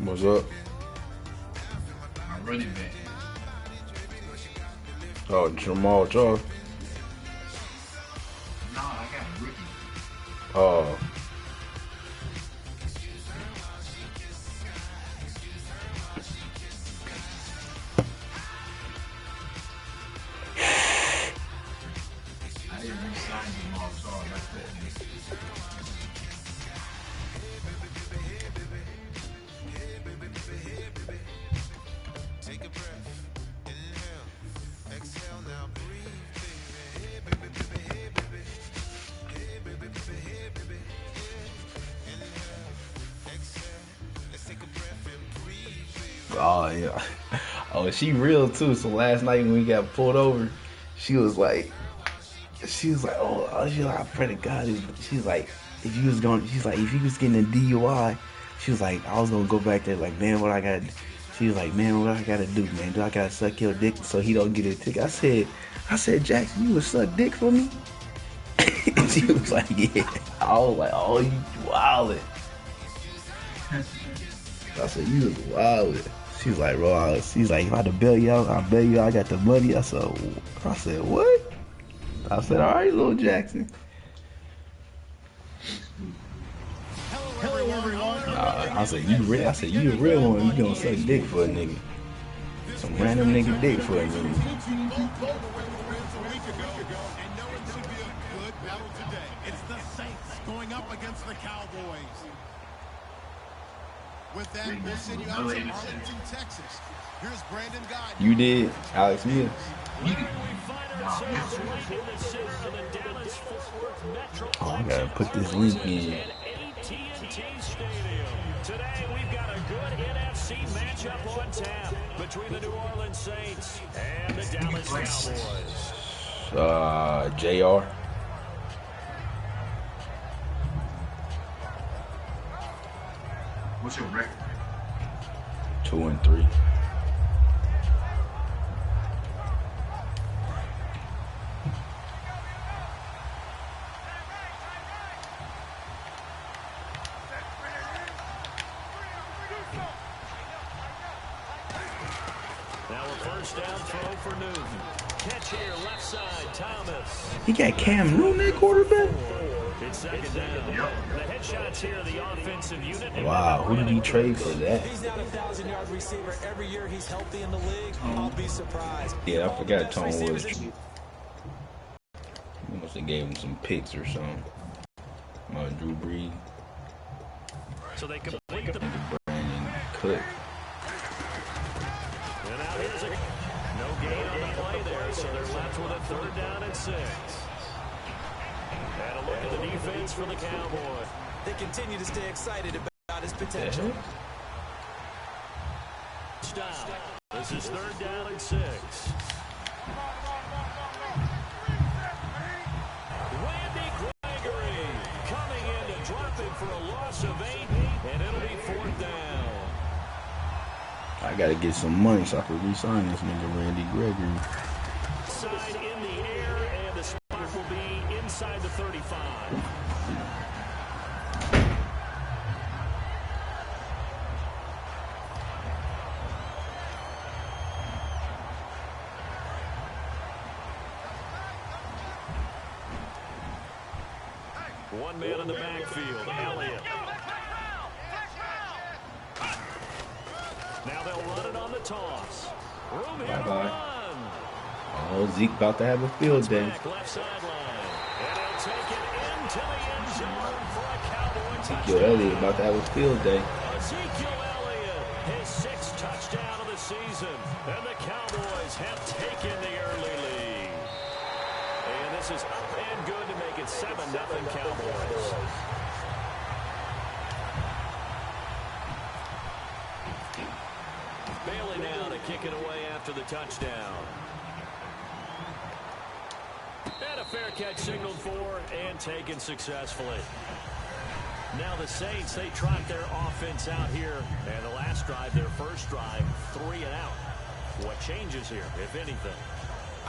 What's up? My running back. Oh, Jamal Charles. No, I got a rookie. Oh. I didn't re-sign Jamal Charles. That's that. Oh yeah. Oh, she real too. So last night when we got pulled over, she was like, she's like, I pray to God. She's like, if you was getting a DUI, she was like, I was gonna go back there. Like, man, what I got? She was like, man, what I gotta do, man? Do I gotta suck your dick so he don't get a ticket? I said, Jackson, you would suck dick for me? She was like, yeah. I was like, oh, you wildin'. I said, you was wildin'. She's like, bro, she's like, if I had to bail you out, I'll bail you out. I got the money. I said, what? I said, all right, little Jackson. Hello, everyone. I said, you a real one. You gonna suck dick for a nigga. Some random nigga dick for a nigga. And know it should be a good battle today. It's the Saints going up against the Cowboys. With that, we'll send you out to Arlington, Texas. Here's Brandon God. You did, Alex Mills. Oh, I gotta put this link in. Today we've got a good NFC matchup on tap between the New Orleans Saints and the Dallas Cowboys. JR. What's your record? 2-3. Now a first down throw for Newton. Catch here, left side, Thomas. He got Cam Newton at quarterback? It's second down. The headshots here, the offensive unit. Wow, who did he trade for that? He's not a 1,000-yard receiver. Every year he's healthy in the league. I'll be surprised. Yeah, I forgot Tom was. He must have gave him some picks or something. Drew Brees. So they complete the Brandon Cook. And now here's no gain on the play there, so they're left with a third down and 6. And a look at the defense for the Cowboys. They continue to stay excited about his potential. Stop. This is third down and 6. Randy Gregory coming in to drop him for a loss of 8, and it'll be fourth down. I gotta get some money so I can re-sign this nigga Randy Gregory. Side in the air, and the spot will be inside the 35. One man in the backfield, Elliott. Now they'll run it on the toss. Room here to run. Oh, Zeke about to have a field day. Left sideline. And he'll take it into the end zone for a Cowboy touchdown. Ezekiel Elliott about to have a field day. Ezekiel Elliott, his 6th touchdown of the season. And the Cowboys have taken the early lead. And this is up and good to make it 7-0 Cowboys. Bailey now to kick it away after the touchdown. And a fair catch signaled for and taken successfully. Now the Saints, they trot their offense out here. And the last drive, their first drive, 3 and out. What changes here, if anything?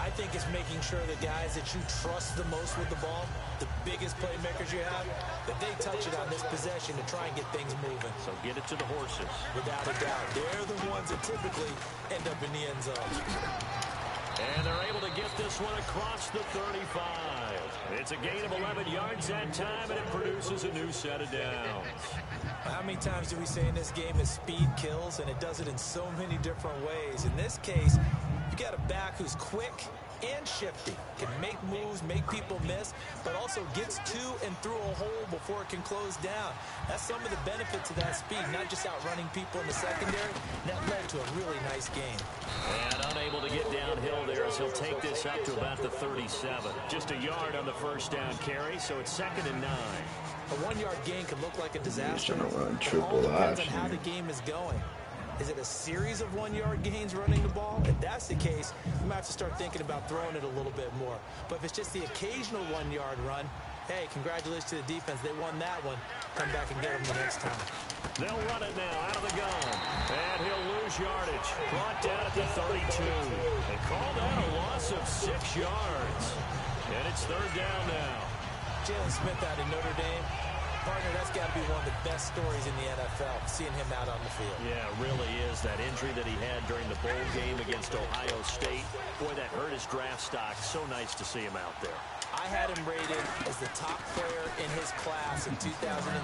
I think it's making sure the guys that you trust the most with the ball, the biggest playmakers you have, that they touch it on this possession to try and get things moving. So get it to the horses. Without a doubt, they're the ones that typically end up in the end zone. And they're able to get this one across the 35. It's a gain of 11 yards that time, and it produces a new set of downs. How many times do we say in this game that speed kills, and it does it in so many different ways? In this case, you got a back who's quick and shifty, can make moves, make people miss, but also gets to and through a hole before it can close down. That's some of the benefits of that speed, not just outrunning people in the secondary. That led to a really nice game. And unable to get downhill there as he'll take this up to about the 37. Just a yard on the first down carry, so it's 2nd and 9. A 1-yard gain can look like a disaster. He's trying to run It triple all depends on option. how the game is going. Is it a series of 1-yard gains running the ball? If that's the case, you might have to start thinking about throwing it a little bit more. But if it's just the occasional 1-yard run, hey, congratulations to the defense. They won that one. Come back and get them the next time. They'll run it now out of the gun. And he'll lose yardage. Brought down at the 32. They call that a loss of 6 yards. And it's 3rd down now. Jalen Smith out of Notre Dame. Partner, that's got to be one of the best stories in the NFL, seeing him out on the field. Yeah, it really is. That injury that he had during the bowl game against Ohio State, boy, that hurt his draft stock. So nice to see him out there. I had him rated as the top player in his class in 2016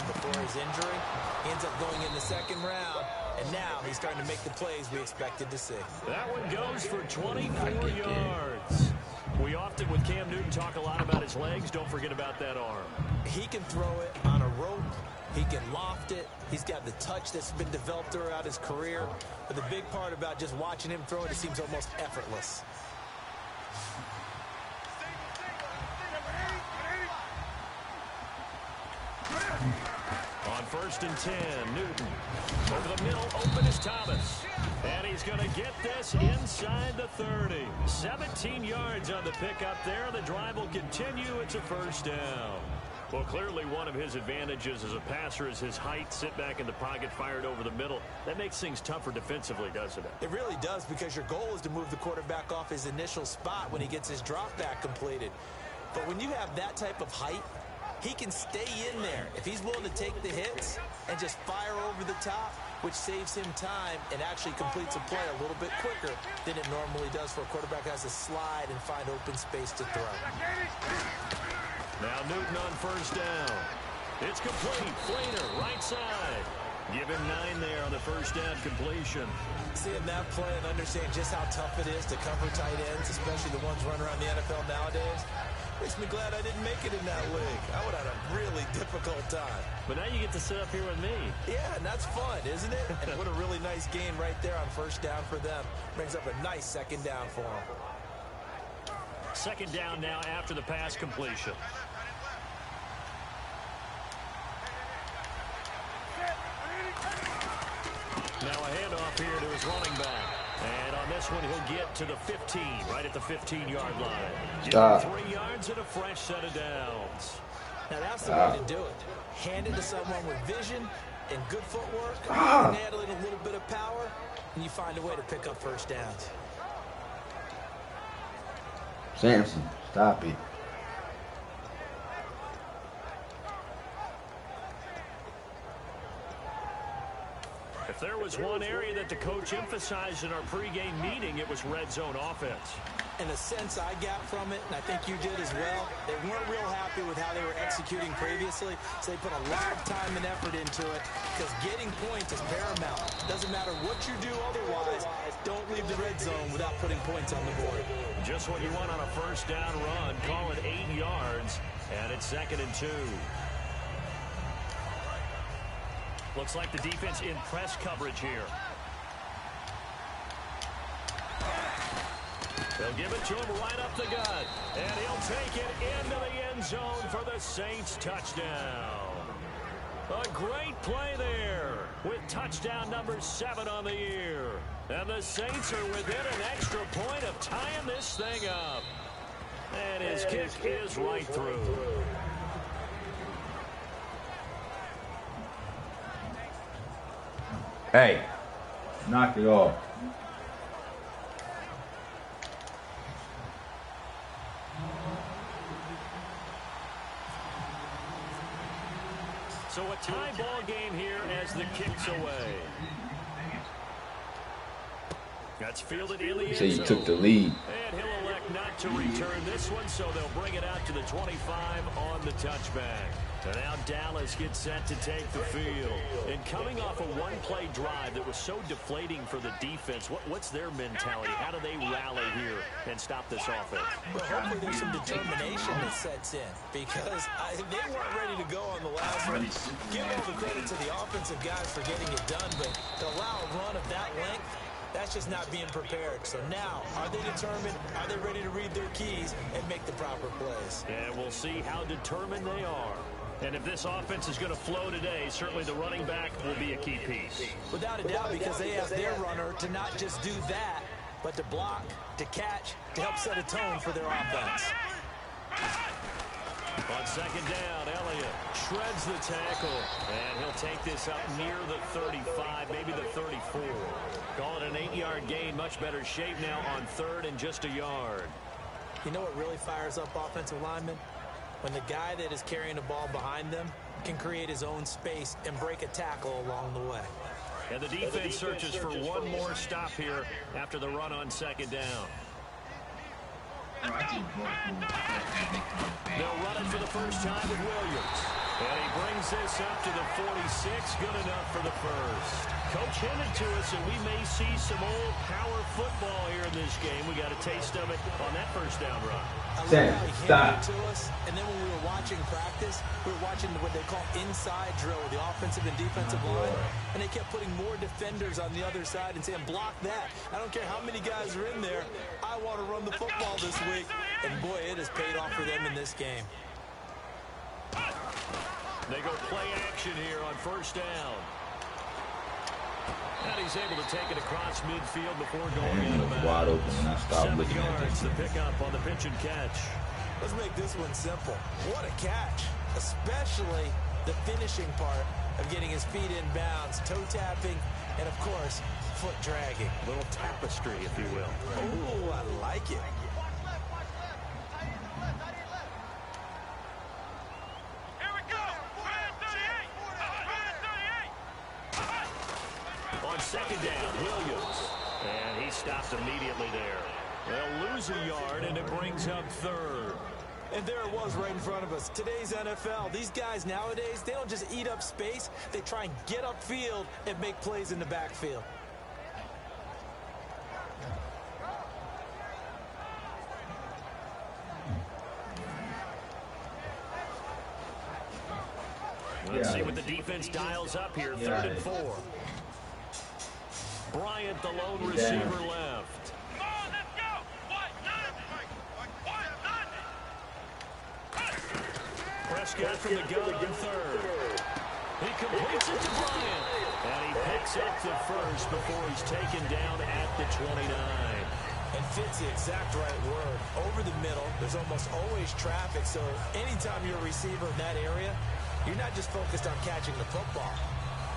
before his injury. He ends up going in the 2nd round, and now he's starting to make the plays we expected to see. That one goes for 24 yards. We often, with Cam Newton, talk a lot about his legs. Don't forget about that arm. He can throw it on a rope. He can loft it. He's got the touch that's been developed throughout his career. But the big part about just watching him throw it, it seems almost effortless. On 1st and 10, Newton. Over the middle, open is Thomas. And he's going to get this inside the 30. 17 yards on the pickup there. The drive will continue. It's a 1st down. Well, clearly one of his advantages as a passer is his height. Sit back in the pocket, fired over the middle. That makes things tougher defensively, doesn't it? It really does, because your goal is to move the quarterback off his initial spot when he gets his drop back completed. But when you have that type of height, he can stay in there if he's willing to take the hits and just fire over the top, which saves him time and actually completes a play a little bit quicker than it normally does for a quarterback who has to slide and find open space to throw. Now Newton on 1st down. It's complete. Flater, right side. Give him 9 there on the 1st down completion. Seeing that play and understanding just how tough it is to cover tight ends, especially the ones running around the NFL nowadays, makes me glad I didn't make it in that league. I would have had a really difficult time. But now you get to sit up here with me. Yeah, and that's fun, isn't it? And what a really nice gain right there on 1st down for them. Brings up a nice 2nd down for them. 2nd down now after the pass completion. Now a handoff here to his running back. And on this one, he'll get to the 15, right at the 15-yard line. 3 yards and a fresh set of downs. Now that's the way to do it. Hand it to someone with vision and good footwork, and add a little bit of power, and you find a way to pick up 1st downs. Samson, stop it. If there was one area that the coach emphasized in our pregame meeting, it was red zone offense. And the sense I got from it, and I think you did as well, they weren't real happy with how they were executing previously, so they put a lot of time and effort into it, because getting points is paramount. Doesn't matter what you do otherwise, don't leave the red zone without putting points on the board. Just what you want on a 1st down run. Call it 8 yards, and it's 2nd and 2. Looks like the defense in press coverage here. They'll give it to him right up the gut. And he'll take it into the end zone for the Saints touchdown. A great play there with touchdown number 7 on the year. And the Saints are within an extra point of tying this thing up. And his kick is right through. Hey, knock it off. So a tie ball game here as the kick's away. That's fielded in the end zone. So you took the lead. And he'll elect not to return this one, so they'll bring it out to the 25 on the touchback. So now Dallas gets set to take the field. And coming off a one-play drive that was so deflating for the defense, what's their mentality? How do they rally here and stop this offense? Well, hopefully there's some determination that sets in, because they weren't ready to go on the last one. Give all the credit to the offensive guys for getting it done, but to allow a run of that length, that's just not being prepared. So now, are they determined? Are they ready to read their keys and make the proper plays? And we'll see how determined they are. And if this offense is going to flow today, certainly the running back will be a key piece. Without a doubt, because they ask their runner to not just do that, but to block, to catch, to help set a tone for their offense. On second down, Elliott shreds the tackle, and he'll take this up near the 35, maybe the 34. Call it an 8-yard gain, much better shape now on third and just a yard. You know what really fires up offensive linemen? When the guy that is carrying the ball behind them can create his own space and break a tackle along the way. And the defense searches for one more stop here after the run on second down. They'll run it for the first time with Williams. And he brings this up to the 46. Good enough for the first. Coach hinted to us that we may see some old power football here in this game. We got a taste of it on that first down run. Stop. To us, and then when we were watching practice, we were watching what they call inside drill with the offensive and defensive line, and they kept putting more defenders on the other side and saying, block that. I don't care how many guys are in there. I want to run the football this week. And boy, it has paid off for them in this game. They go play action here on first down. And he's able to take it across midfield before going out of bounds. Wide open, and I stopped 7 looking at yards, it. the pickup on the pitch and catch. Let's make this one simple. What a catch, especially the finishing part of getting his feet in bounds, toe tapping, and of course, foot dragging. A little tapestry, if you will. Oh, I like it. On second down, Williams. And he stopped immediately there. They'll lose a yard, and it brings up third. And there it was right in front of us. Today's NFL, these guys nowadays, they don't just eat up space. They try and get upfield and make plays in the backfield. Let's see what the defense dials up here. 3rd and 4. Bryant, the lone receiver, left. Prescott from the gun on third. He completes it to Bryant. And he picks up the first before he's taken down at the 29. And fits the exact right word. Over the middle, there's almost always traffic, so anytime you're a receiver in that area, you're not just focused on catching the football.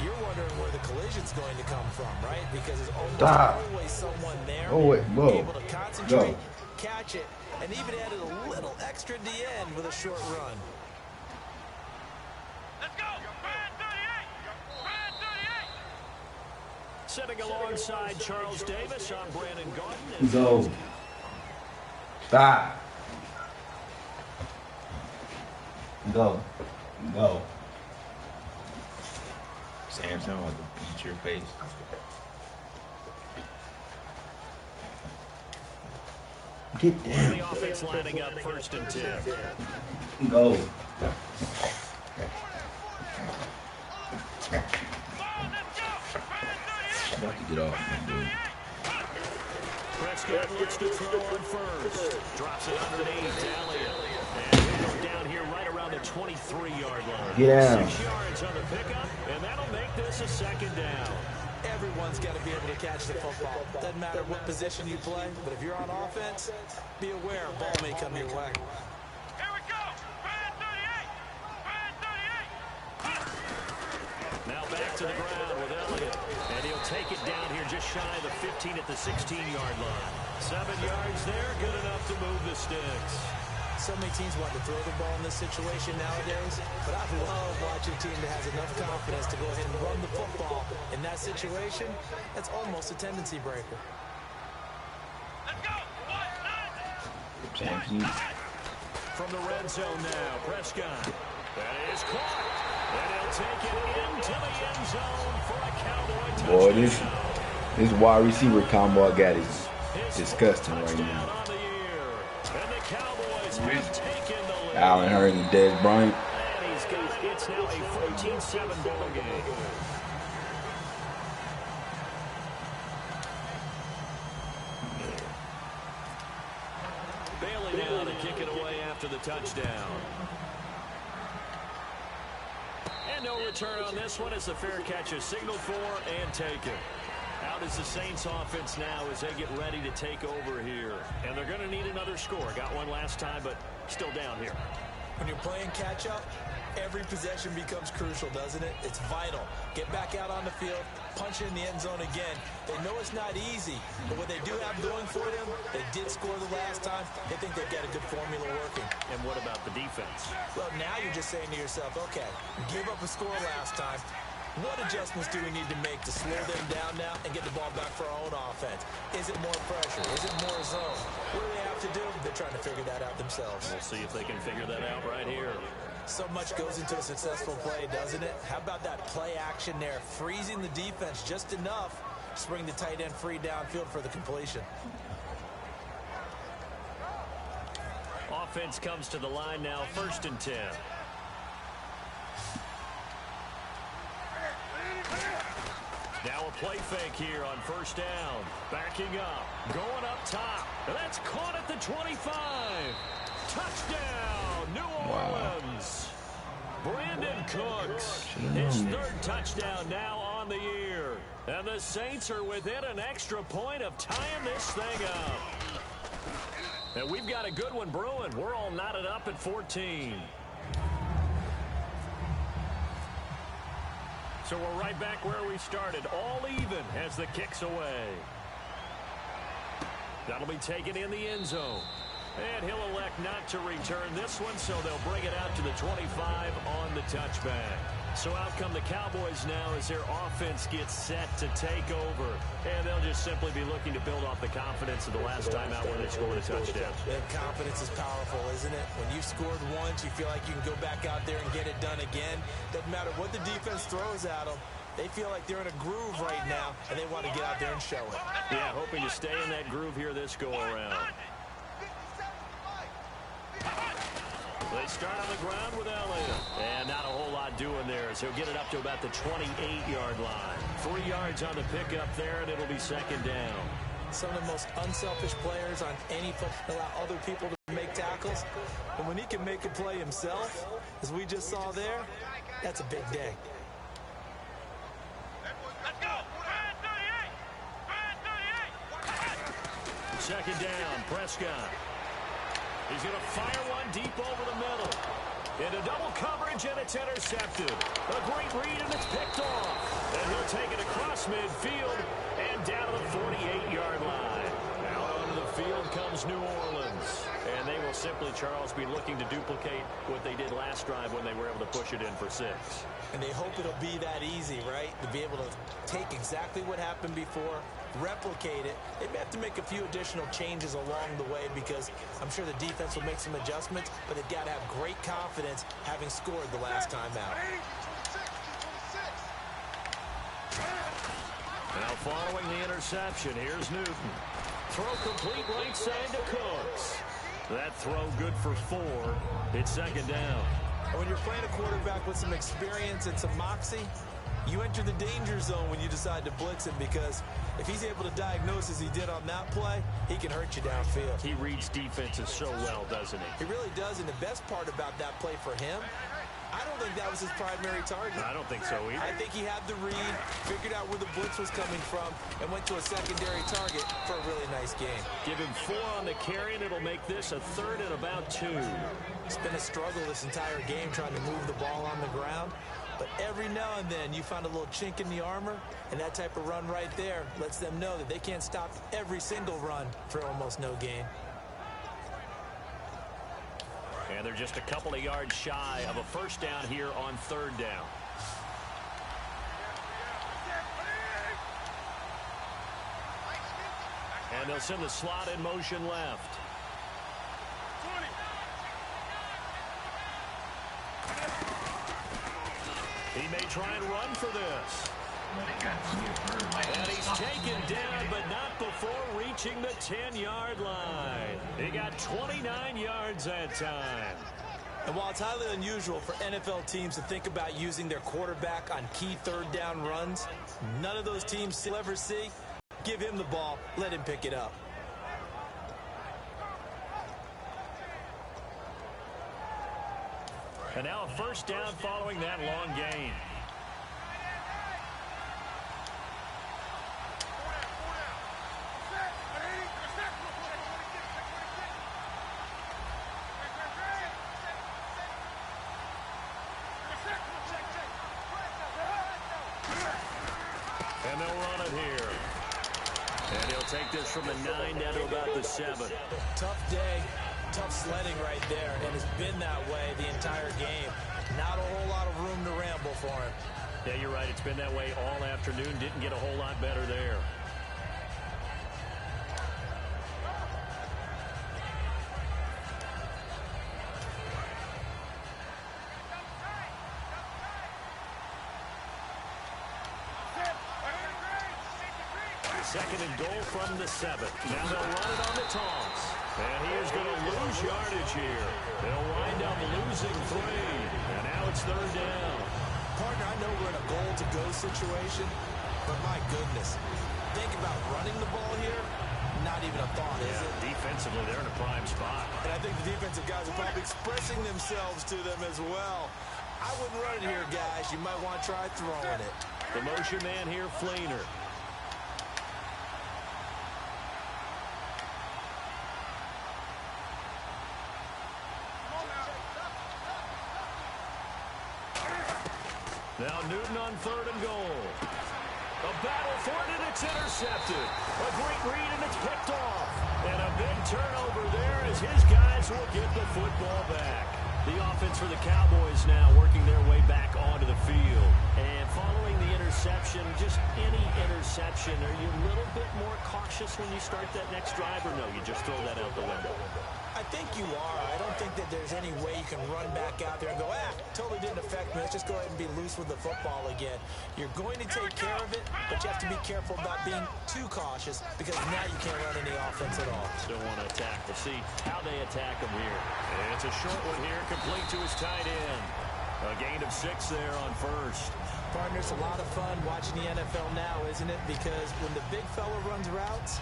You're wondering where the collision's going to come from, right? Because there's almost always someone there able to concentrate, catch it, and even added a little extra at the end with a short run. Let's go! Brad 38! Brad 38! Sitting alongside Charles Davis, I'm Brandon Gordon. Go. Stop. Go. Go. Samson, I'm going to beat your face. Get down. The offense lining up 1st and 10. Go. About to get off, man, dude. Prescott looks to throw on first. Drops it underneath to Elliott. And he'll go down here right around the 23-yard line. Get out. 6 yards on the pickup, and that'll make this a 2nd down. Everyone's got to be able to catch the football. Doesn't matter what position you play, but if you're on offense, be aware a ball may come your way. Here we go! Brad 38! Brad 38! Now back to the ground with Elliott. And he'll take it down here just shy of the 15 at the 16-yard line. 7 yards there, good enough to move the sticks. So many teams want to throw the ball in this situation nowadays, but I love watching a team that has enough confidence to go ahead and run the football. In that situation, that's almost a tendency breaker. From the red zone now, Prescott. That is caught. And he'll take it into the end zone for a Cowboy touchdown. Boy, this wide receiver combo I got is disgusting right now. Allen Hurts and Dez Bryant. And he's got it. It's now a 14-7 ball game. Bailey now to kick it away after the touchdown. And no return on this one as the fair catch is signaled for and taken. Out is the Saints offense now as they get ready to take over here. And they're going to need another score. Got one last time, but still down here. When you're playing catch-up, every possession becomes crucial, doesn't it? It's vital. Get back out on the field, punch it in the end zone again. They know it's not easy, but what they do have going for them, they did score the last time. They think they've got a good formula working. And what about the defense? Well, now you're just saying to yourself, okay, give up a score last time. What adjustments do we need to make to slow them down now and get the ball back for our own offense? Is it more pressure? Is it more zone? What do they have to do? They're trying to figure that out themselves. We'll see if they can figure that out right here. So much goes into a successful play, doesn't it? How about that play action there? Freezing the defense just enough to bring the tight end free downfield for the completion. Offense comes to the line now, 1st and 10. Now a play fake here on 1st down. Backing up. Going up top. And that's caught at the 25. Touchdown, New Orleans. Brandon Cooks. His 3rd touchdown now on the year. And the Saints are within an extra point of tying this thing up. And we've got a good one brewing. We're all knotted up at 14. So we're right back where we started, all even as the kick's away. That'll be taken in the end zone. And he'll elect not to return this one, so they'll bring it out to the 25 on the touchback. So out come the Cowboys now as their offense gets set to take over. And they'll just simply be looking to build off the confidence of the last time out when they scored a touchdown. And confidence is powerful, isn't it? When you've scored once, you feel like you can go back out there and get it done again. Doesn't matter what the defense throws at them. They feel like they're in a groove right now, and they want to get out there and show it. Yeah, hoping to stay in that groove here this go-around. They start on the ground with Elliott. And not a whole lot doing there as he'll get it up to about the 28-yard line. 3 yards on the pickup there, and it'll be 2nd down. Some of the most unselfish players on any football allow other people to make tackles. And when he can make a play himself, as we just saw there, that's a big day. Second down, Prescott. He's going to fire one deep over the middle. Into double coverage, and it's intercepted. A great read, and it's picked off. And he'll take it across midfield and down to the 48-yard line. Out onto the field comes New Orleans. And they will simply, Charles, be looking to duplicate what they did last drive when they were able to push it in for 6. And they hope it'll be that easy, right? To be able to take exactly what happened before, replicate it. They may have to make a few additional changes along the way because I'm sure the defense will make some adjustments, but they've got to have great confidence having scored the last time out. Now following the interception, here's Newton. Throw complete right side to Cooks. That throw good for 4. It's 2nd down. And when you're playing a quarterback with some experience and some moxie, you enter the danger zone when you decide to blitz him because if he's able to diagnose as he did on that play, he can hurt you downfield. He reads defenses so well, doesn't he? He really does, and the best part about that play for him, I don't think that was his primary target. I don't think so either. I think he had the read, figured out where the blitz was coming from, and went to a secondary target for a really nice game. Give him 4 on the carry, and it'll make this a 3rd and about 2. It's been a struggle this entire game trying to move the ball on the ground. But every now and then you find a little chink in the armor, and that type of run right there lets them know that they can't stop every single run for almost no gain. And they're just a couple of yards shy of a first down here on third down. And they'll send the slot in motion left. He may try and run for this. And he's taken down, but not before reaching the 10-yard line. He got 29 yards that time. And while it's highly unusual for NFL teams to think about using their quarterback on key third down runs, none of those teams you'll ever see. Give him the ball, let him pick it up. And now a first down following that long gain. And they'll run it here. And he'll take this from the 9 down to about the 7. Tough day, tough sledding right there, and it's been that way the entire game. Not a whole lot of room to ramble for him. Yeah, you're right. It's been that way all afternoon. Didn't get a whole lot better there. Second and goal from the 7. Now they'll run it on the toss. And he is going to lose yardage here. They'll wind up losing 3. And now it's third down. Partner, I know we're in a goal-to-go situation, but my goodness. Think about running the ball here. Not even a thought, is it? Defensively, they're in a prime spot. And I think the defensive guys are probably expressing themselves to them as well. I wouldn't run it here, guys. You might want to try throwing it. The motion man here, Fleener. Now Newton on third and goal. A battle for it, and it's intercepted. A great read, and it's picked off. And a big turnover there as his guys will get the football back. The offense for the Cowboys now working their way back onto the field. And following the interception, just any interception, are you a little bit more cautious when you start that next drive, or no, you just throw that out the window? I think you are. I don't think that there's any way you can run back out there and go, totally didn't affect me. Let's just go ahead and be loose with the football again. You're going to take care of it, but you have to be careful about being too cautious because now you can't run any offense at all. Still want to attack. We'll see how they attack him here. And it's a short one here, complete to his tight end. A gain of 6 there on first. Partner, it's a lot of fun watching the NFL now, isn't it? Because when the big fella runs routes,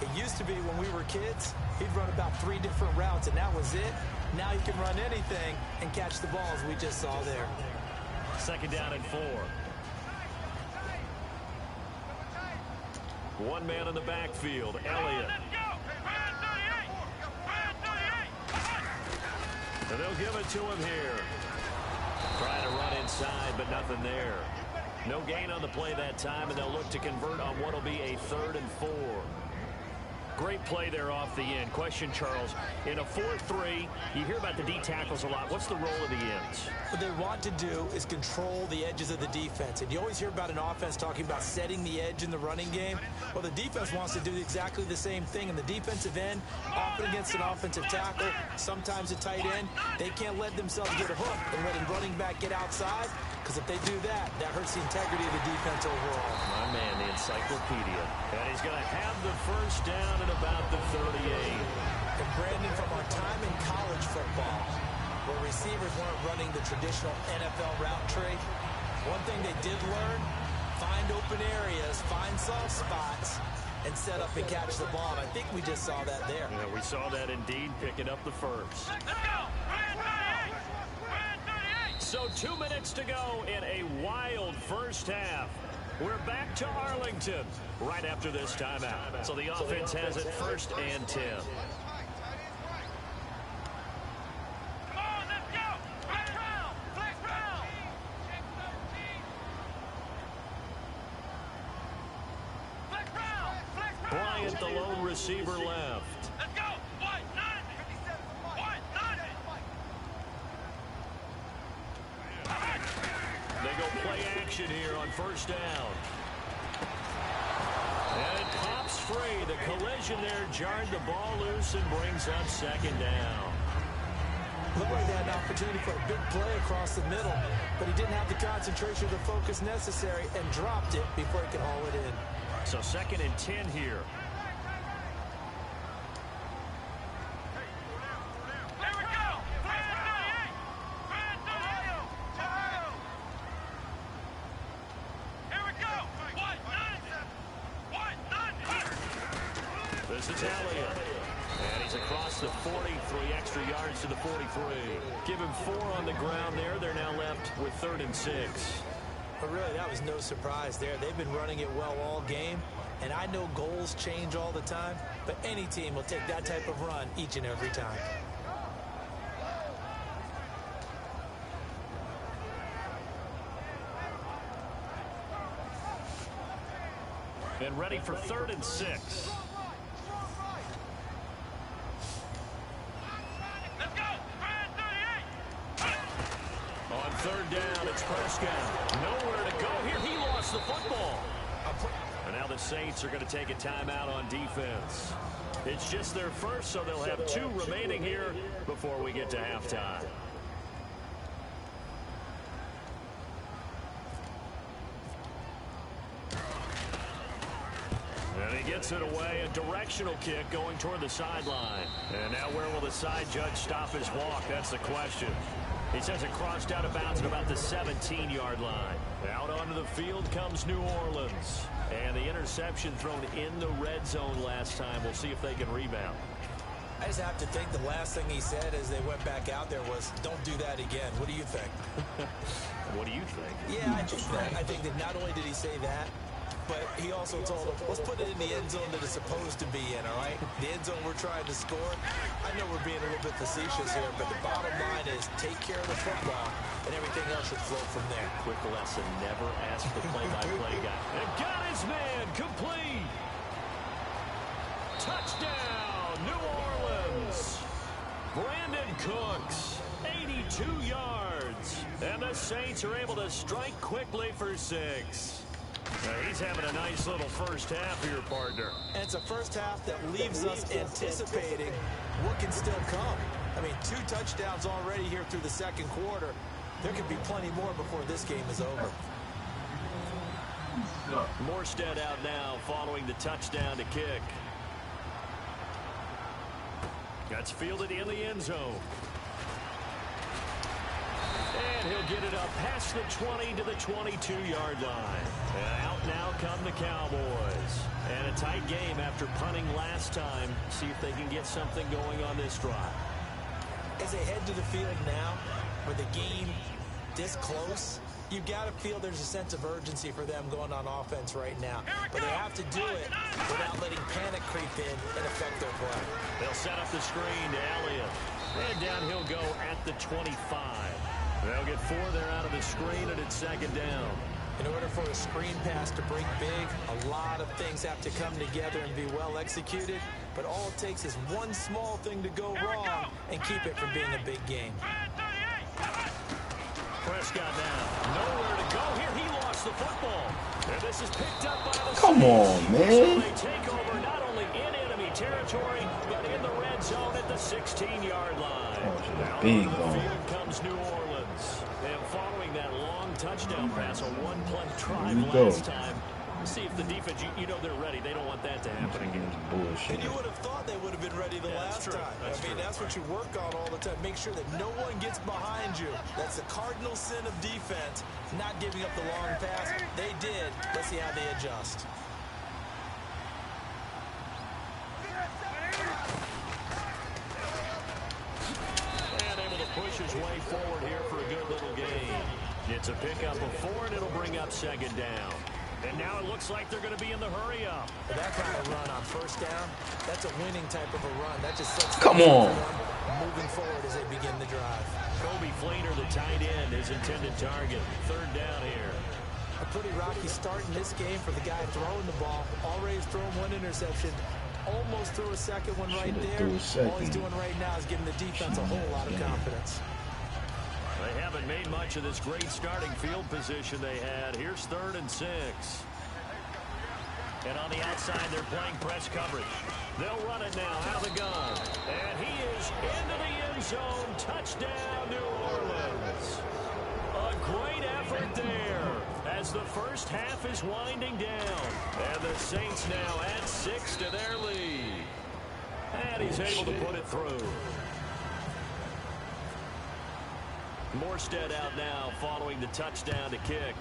it used to be when we were kids, he'd run about 3 different routes, and that was it. Now he can run anything and catch the balls we just saw there. Second down and 4. One man in the backfield, Elliott. And they'll give it to him here. Trying to run inside, but nothing there. No gain on the play that time, and they'll look to convert on what will be a 3rd and 4. Great play there off the end. Question, Charles, in a 4-3, you hear about the D tackles a lot. What's the role of the ends? What they want to do is control the edges of the defense. And you always hear about an offense talking about setting the edge in the running game. Well, the defense wants to do exactly the same thing. And the defensive end, often against an offensive tackle, sometimes a tight end, they can't let themselves get hooked and let a running back get outside. Because if they do that, that hurts the integrity of the defense overall. My man, the encyclopedia. And he's going to have the first down at about the 38. And Brandon, from our time in college football, where receivers weren't running the traditional NFL route tree, one thing they did learn, find open areas, find soft spots, and set up and catch the ball. And I think we just saw that there. Yeah, we saw that indeed, picking up the first. So 2 minutes to go in a wild first half. We're back to Arlington right after this timeout. So the offense has it 1st and 10. Bryant, the lone receiver, left. motion here on first down. And it pops free. The collision there jarred the ball loose and brings up second down. Looked like they had an opportunity for a big play across the middle, but he didn't have the concentration or the focus necessary and dropped it before he could haul it in. So 2nd and 10 here. This is Elliott. And he's across the 40, 3 extra yards to the 43. Give him 4 on the ground there. They're now left with 3rd and 6. But really, that was no surprise there. They've been running it well all game. And I know goals change all the time, but any team will take that type of run each and every time. And ready for 3rd and 6. On 3rd down, it's Prescott. Nowhere to go here. He lost the football. And now the Saints are going to take a timeout on defense. It's just their first, so they'll have 2 remaining here before we get to halftime. And he gets it away, a directional kick going toward the sideline. And now where will the side judge stop his walk? That's the question. He says it crossed out of bounds at about the 17-yard line. Out onto the field comes New Orleans. And the interception thrown in the red zone last time. We'll see if they can rebound. I just have to think the last thing he said as they went back out there was, don't do that again. What do you think? What do you think? Yeah, I think that not only did he say that, but he also told them, let's put it in the end zone that it's supposed to be in, all right? The end zone we're trying to score. I know we're being a little bit facetious here, but the bottom line is take care of the football, and everything else should flow from there. Quick lesson, never ask the play-by-play guy. And got his man, complete. Touchdown, New Orleans. Brandon Cooks, 82 yards. And the Saints are able to strike quickly for 6. Now he's having a nice little first half here, partner. And it's a first half that leaves us anticipating what can still come. I mean, 2 touchdowns already here through the 2nd quarter. There could be plenty more before this game is over. Morstead out now following the touchdown to kick. That's fielded in the end zone. And he'll get it up past the 20 to the 22-yard line. And out now come the Cowboys. And a tight game after punting last time. See if they can get something going on this drive. As they head to the field now, with the game this close, you've got to feel there's a sense of urgency for them going on offense right now. But they have to do it without letting panic creep in and affect their play. They'll set up the screen to Elliott. And down he'll go at the 25. They'll get 4 there out of the screen, and it's 2nd down. In order for a screen pass to break big, a lot of things have to come together and be well executed. But all it takes is one small thing to go wrong and keep it from being a big game. Prescott now. Nowhere to go here. He lost the football. And this is picked up by the Come on, man. So they take over not only in enemy territory, but in the red zone at the 16-yard line. Oh, big on the zone. field comes New Orleans. And following that long touchdown pass, a one-play drive last time. See if the defense, you know they're ready. They don't want that to happen again. Bullshit. And you would have thought they would have been ready the last time. That's what you work on all the time. Make sure that no one gets behind you. That's the cardinal sin of defense, not giving up the long pass. They did. Let's see how they adjust. And able to push his way forward here for a good little gain. It's a pickup of 4, and it'll bring up 2nd down. And now it looks like they're going to be in the hurry up. That kind of run on first down, that's a winning type of a run. That just sets Come on. moving forward as they begin the drive. Kobe Fleener, the tight end, his intended target. 3rd down here. A pretty rocky start in this game for the guy throwing the ball. Already thrown 1 interception. Almost threw a 2nd one right there. All he's doing right now is giving the defense a whole lot of confidence. They haven't made much of this great starting field position they had. Here's 3rd and 6. And on the outside, they're playing press coverage. They'll run it now out of the gun. And he is into the end zone. Touchdown, New Orleans. A great effort there as the first half is winding down. And the Saints now add 6 to their lead. And he's able to put it through. Morstead out now following the touchdown to kick.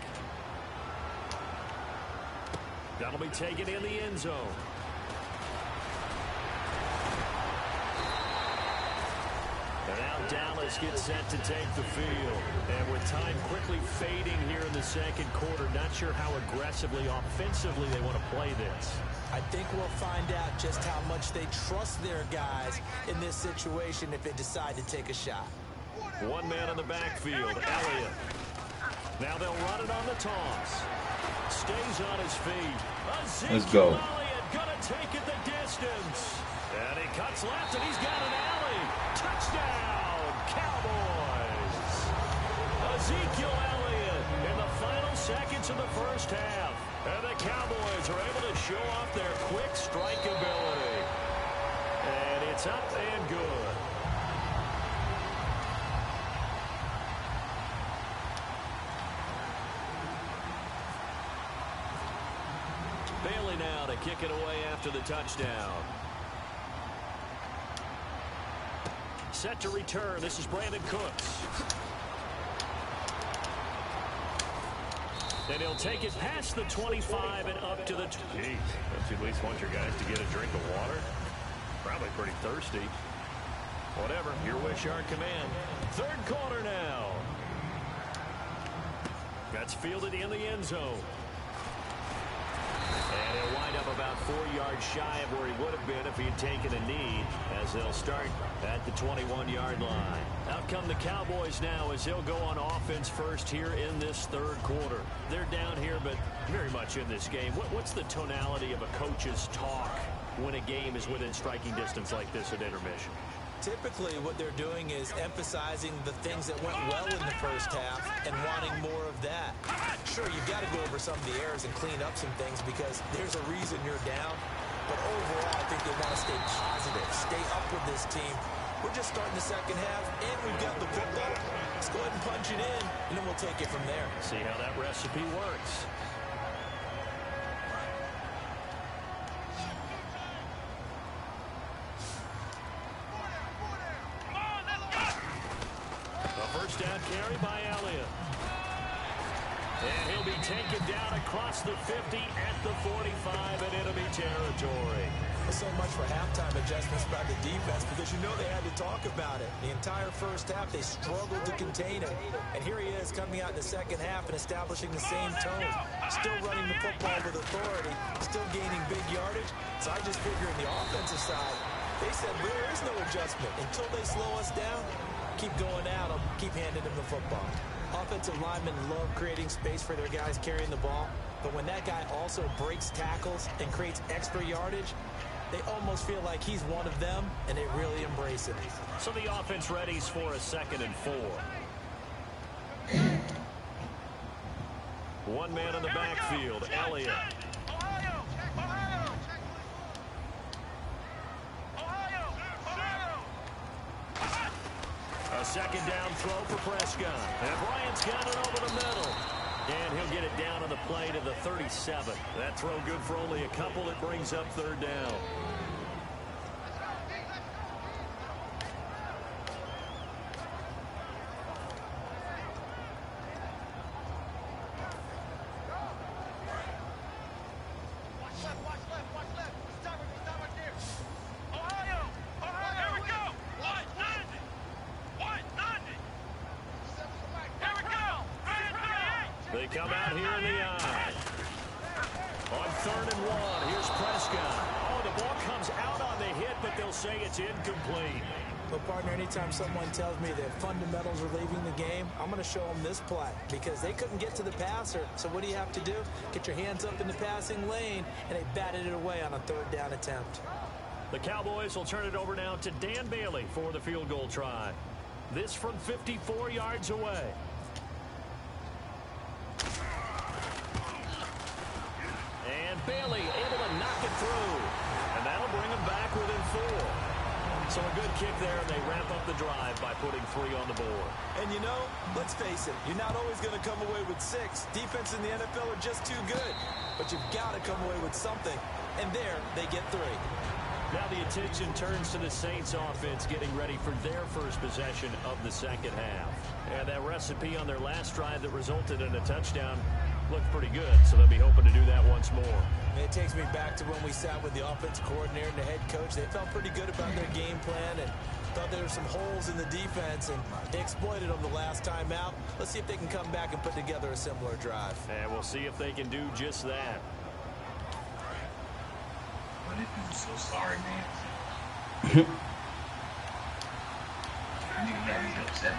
That'll be taken in the end zone. And now Dallas gets set to take the field. And with time quickly fading here in the second quarter, not sure how aggressively, offensively they want to play this. I think we'll find out just how much they trust their guys in this situation if they decide to take a shot. One man in the backfield, Elliott. Now they'll run it on the toss. Stays on his feet. Let's go. Elliott gonna take it the distance. And he cuts left, and he's got an alley. Touchdown, Cowboys. Ezekiel Elliott in the final seconds of the first half. And the Cowboys are able to show off their quick strike ability. And it's up and good. Bailey now to kick it away after the touchdown. Set to return. This is Brandon Cooks. And he'll take it past the 25 and up to the... Geez, don't you at least want your guys to get a drink of water? Probably pretty thirsty. Whatever, your wish, our command. Third quarter now. That's fielded in the end zone. And he'll wind up about 4 yards shy of where he would have been if he had taken a knee, as they'll start at the 21-yard line. Out come the Cowboys now as they'll go on offense first here in this third quarter. They're down here, but very much in this game. What's the tonality of a coach's talk when a game is within striking distance like this at intermission? Typically, what they're doing is emphasizing the things that went well in the first half and wanting more of that. Sure, you've got to go over some of the errors and clean up some things because there's a reason you're down. But overall, I think they want to stay positive, stay up with this team. We're just starting the second half, and we've got the football. Let's go ahead and punch it in, and then we'll take it from there. See how that recipe works. Down carry by Elliott. And he'll be taken down across the 50 at the 45 and enemy territory. So much for halftime adjustments by the defense because you know they had to talk about it. The entire first half, they struggled to contain him. And here he is coming out in the second half and establishing the same tone. Still running the football with authority, still gaining big yardage. So I just figure on the offensive side, they said there is no adjustment until they slow us down. Keep going at them, keep handing them the football. Offensive linemen love creating space for their guys carrying the ball, but when that guy also breaks tackles and creates extra yardage, they almost feel like he's one of them, and they really embrace it. So the offense readies for a 2nd and 4. One man in the backfield, Elliott. A second down throw for Prescott. And Bryant's got it over the middle. And he'll get it down on the play to the 37. That throw good for only a couple. It brings up 3rd down. They come out here in the eye. On 3rd and 1, here's Prescott. Oh, the ball comes out on the hit, but they'll say it's incomplete. Well, partner, anytime someone tells me their fundamentals are leaving the game, I'm going to show them this play because they couldn't get to the passer. So what do you have to do? Get your hands up in the passing lane, and they batted it away on a 3rd down attempt. The Cowboys will turn it over now to Dan Bailey for the field goal try. This from 54 yards away. And Bailey able to knock it through. And that'll bring them back within 4. So a good kick there, and they wrap up the drive by putting 3 on the board. And you know, let's face it, you're not always going to come away with 6. Defense in the NFL are just too good. But you've got to come away with something. And there, they get 3. Now the attention turns to the Saints offense getting ready for their first possession of the second half. And that recipe on their last drive that resulted in a touchdown looked pretty good, so they'll be hoping to do that once more. It takes me back to when we sat with the offensive coordinator and the head coach. They felt pretty good about their game plan and thought there were some holes in the defense, and they exploited them the last time out. Let's see if they can come back and put together a similar drive. And we'll see if they can do just that. But this dude's so sorry, man. Nigga had me up 17.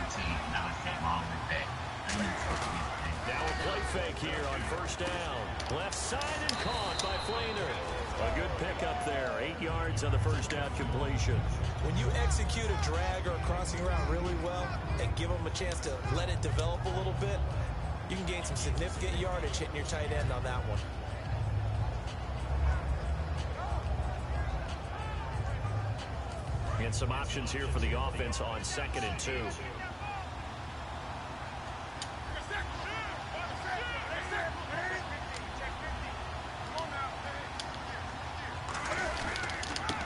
Now I came all the way back. I need to fuck with this. Now a play fake here on first down. Left side and caught by Flainer. A good pickup there. 8 yards on the first down completion. When you execute a drag or a crossing route really well and give them a chance to let it develop a little bit, you can gain some significant yardage hitting your tight end on that one. And some options here for the offense on 2nd and 2.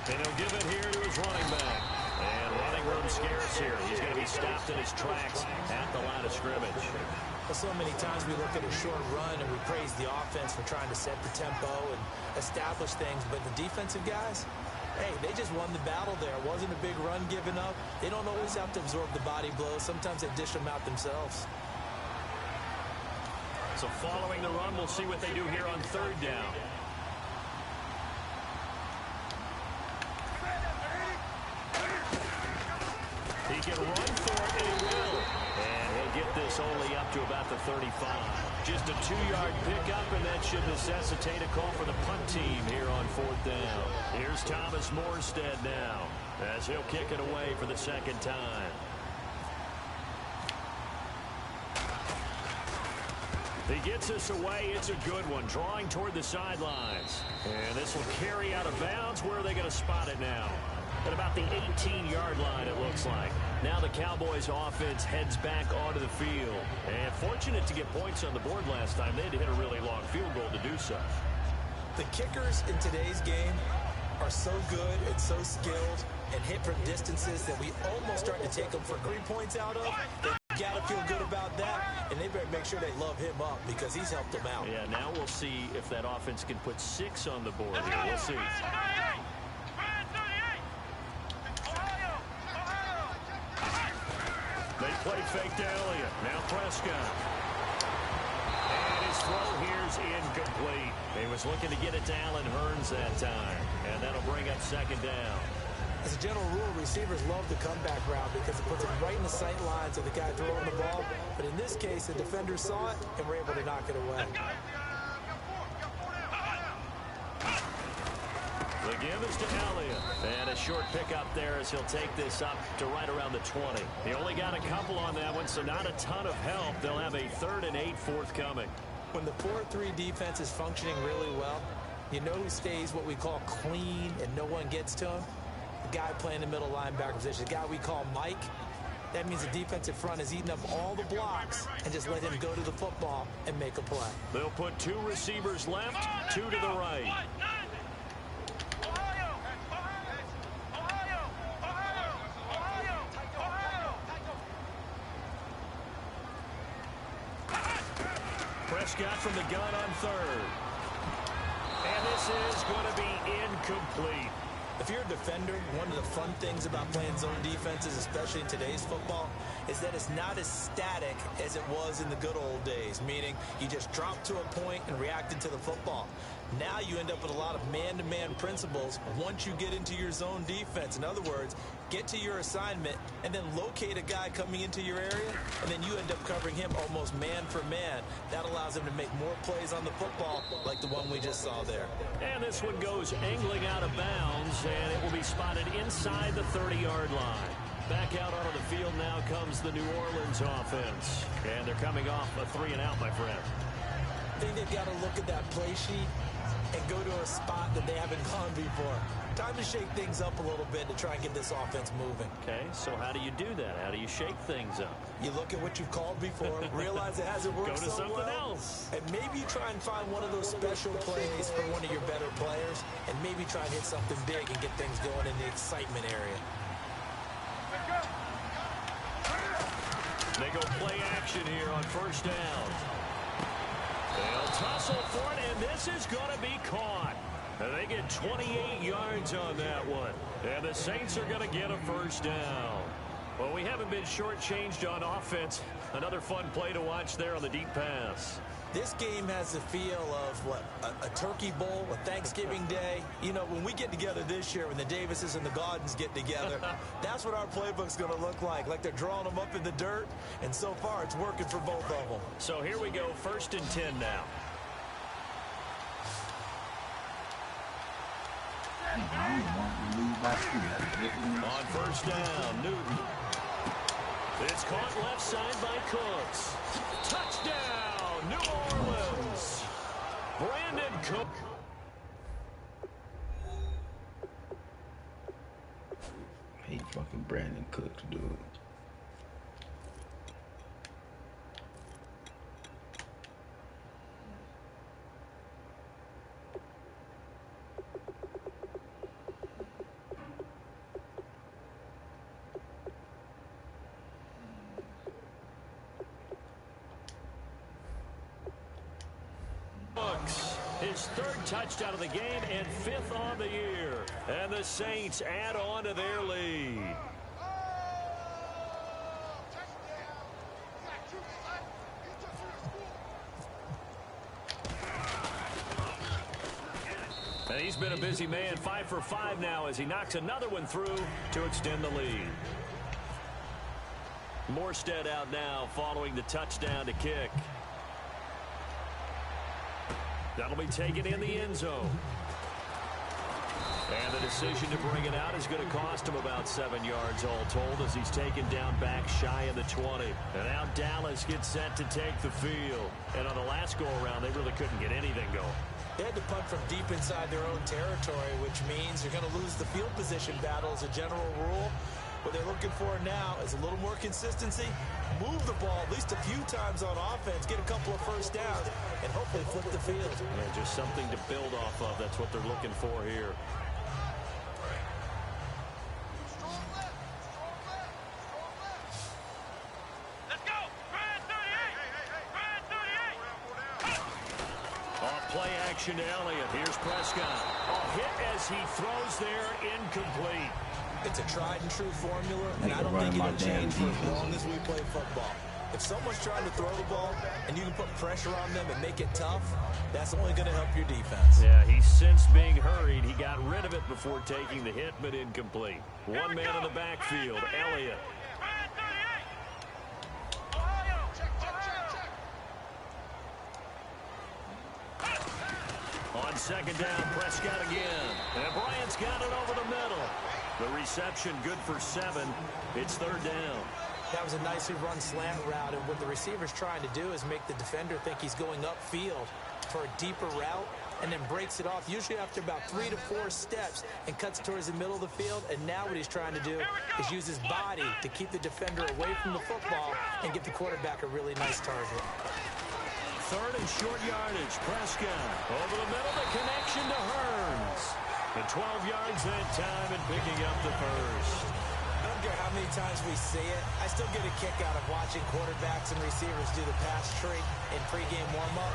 And he'll give it here to his running back. And running room scarce here. He's going to be stopped in his tracks at the line of scrimmage. Well, so many times we look at a short run and we praise the offense for trying to set the tempo and establish things, but the defensive guys, hey, they just won the battle there. It wasn't a big run given up. They don't always have to absorb the body blows. Sometimes they dish them out themselves. So following the run, we'll see what they do here on 3rd down. He can run for it, and he will. And he'll get this only up to about the 35. Just a 2-yard pickup, and that should necessitate a call for the punt team here on 4th down. Here's Thomas Morstead now, as he'll kick it away for the 2nd time. He gets us away. It's a good one, drawing toward the sidelines. And this will carry out of bounds. Where are they going to spot it now? At about the 18-yard line, it looks like. Now the Cowboys offense heads back onto the field. And fortunate to get points on the board last time. They had to hit a really long field goal to do so. The kickers in today's game are so good and so skilled and hit from distances that we almost start to take them for 3 points out of. They got to feel good about that, and they better make sure they love him up because he's helped them out. Yeah, now we'll see if that offense can put 6 on the board here. We'll see. They play fake to Elliott. Now Prescott. And his throw here's incomplete. He was looking to get it to Allen Hurns that time. And that'll bring up 2nd down. As a general rule, receivers love the comeback route because it puts them right in the sight lines of the guy throwing the ball. But in this case, the defender saw it and were able to knock it away. The give is to Elliott. And a short pickup there as he'll take this up to right around the 20. He only got a couple on that one, so not a ton of help. They'll have a 3rd and 8 forthcoming. When the 4-3 defense is functioning really well, you know who stays what we call clean and no one gets to him? The guy playing the middle linebacker position, the guy we call Mike. That means the defensive front is eating up all the blocks and just let him go to the football and make a play. They'll put 2 receivers left, 2 to the right. Prescott from the gun on 3rd. And this is going to be incomplete. If you're a defender, one of the fun things about playing zone defenses, especially in today's football, is that it's not as static as it was in the good old days, meaning you just drop to a point and reacted to the football. Now you end up with a lot of man-to-man principles once you get into your zone defense. In other words, get to your assignment and then locate a guy coming into your area, and then you end up covering him almost man for man. That allows him to make more plays on the football like the one we just saw there. And this one goes angling out of bounds, and it will be spotted inside the 30-yard line. Back out onto the field now comes the New Orleans offense. And they're coming off a 3-and-out, my friend. I think they've got to look at that play sheet and go to a spot that they haven't gone before. Time to shake things up a little bit to try and get this offense moving. Okay, so how do you do that? How do you shake things up? You look at what you've called before, realize it hasn't worked Go to so something well, else. and maybe you try and find one of those special plays for one of your better players, and maybe try and hit something big and get things going in the excitement area. They go play action here on first down. They'll tussle for it, and this is going to be caught. They get 28 yards on that one. And the Saints are going to get a first down. Well, we haven't been shortchanged on offense. Another fun play to watch there on the deep pass. This game has the feel of, what, a turkey bowl, a Thanksgiving Day. You know, when we get together this year, when the Davises and the Gaudens get together, that's what our playbook's going to look like they're drawing them up in the dirt, and so far it's working for both of them. So here we go, 1st and 10 now. On first down, Newton. It's caught left side by Cooks. Touchdown, New Orleans. Brandon Cook. I hate fucking Brandon Cooks, dude. His 3rd touchdown of the game and 5th on the year. And the Saints add on to their lead. And he's been a busy man, 5 for 5 now as he knocks another one through to extend the lead. Morstead out now following the touchdown to kick. That'll be taken in the end zone. And the decision to bring it out is going to cost him about 7 yards all told as he's taken down back shy of the 20. And now Dallas gets set to take the field. And on the last go-around, they really couldn't get anything going. They had to punt from deep inside their own territory, which means you're going to lose the field position battle as a general rule. What they're looking for now is a little more consistency, move the ball at least a few times on offense, get a couple of first downs, and hopefully flip the field. Yeah, just something to build off of. That's what they're looking for here. Let's go! Brad 38! Off play action to Elliott. Here's Prescott. A hit as he throws there, incomplete. It's a tried-and-true formula, and I don't think it'll change for as long as we play football. If someone's trying to throw the ball and you can put pressure on them and make it tough, that's only going to help your defense. Yeah, he's since being hurried. He got rid of it before taking the hit, but incomplete. One man in the backfield, Elliott. On 2nd down, Prescott again. And Bryant's got it over the middle. The reception good for 7. It's 3rd down. That was a nicely run slant route, and what the receiver's trying to do is make the defender think he's going upfield for a deeper route, and then breaks it off, usually after about 3 to 4 steps, and cuts towards the middle of the field. And now what he's trying to do is use his body to keep the defender away from the football and give the quarterback a really nice target. 3rd and short yardage. Prescott over the middle. The connection to Hearns. And 12 yards that time and picking up the first. I don't care how many times we see it. I still get a kick out of watching quarterbacks and receivers do the pass tree in pregame warm-up.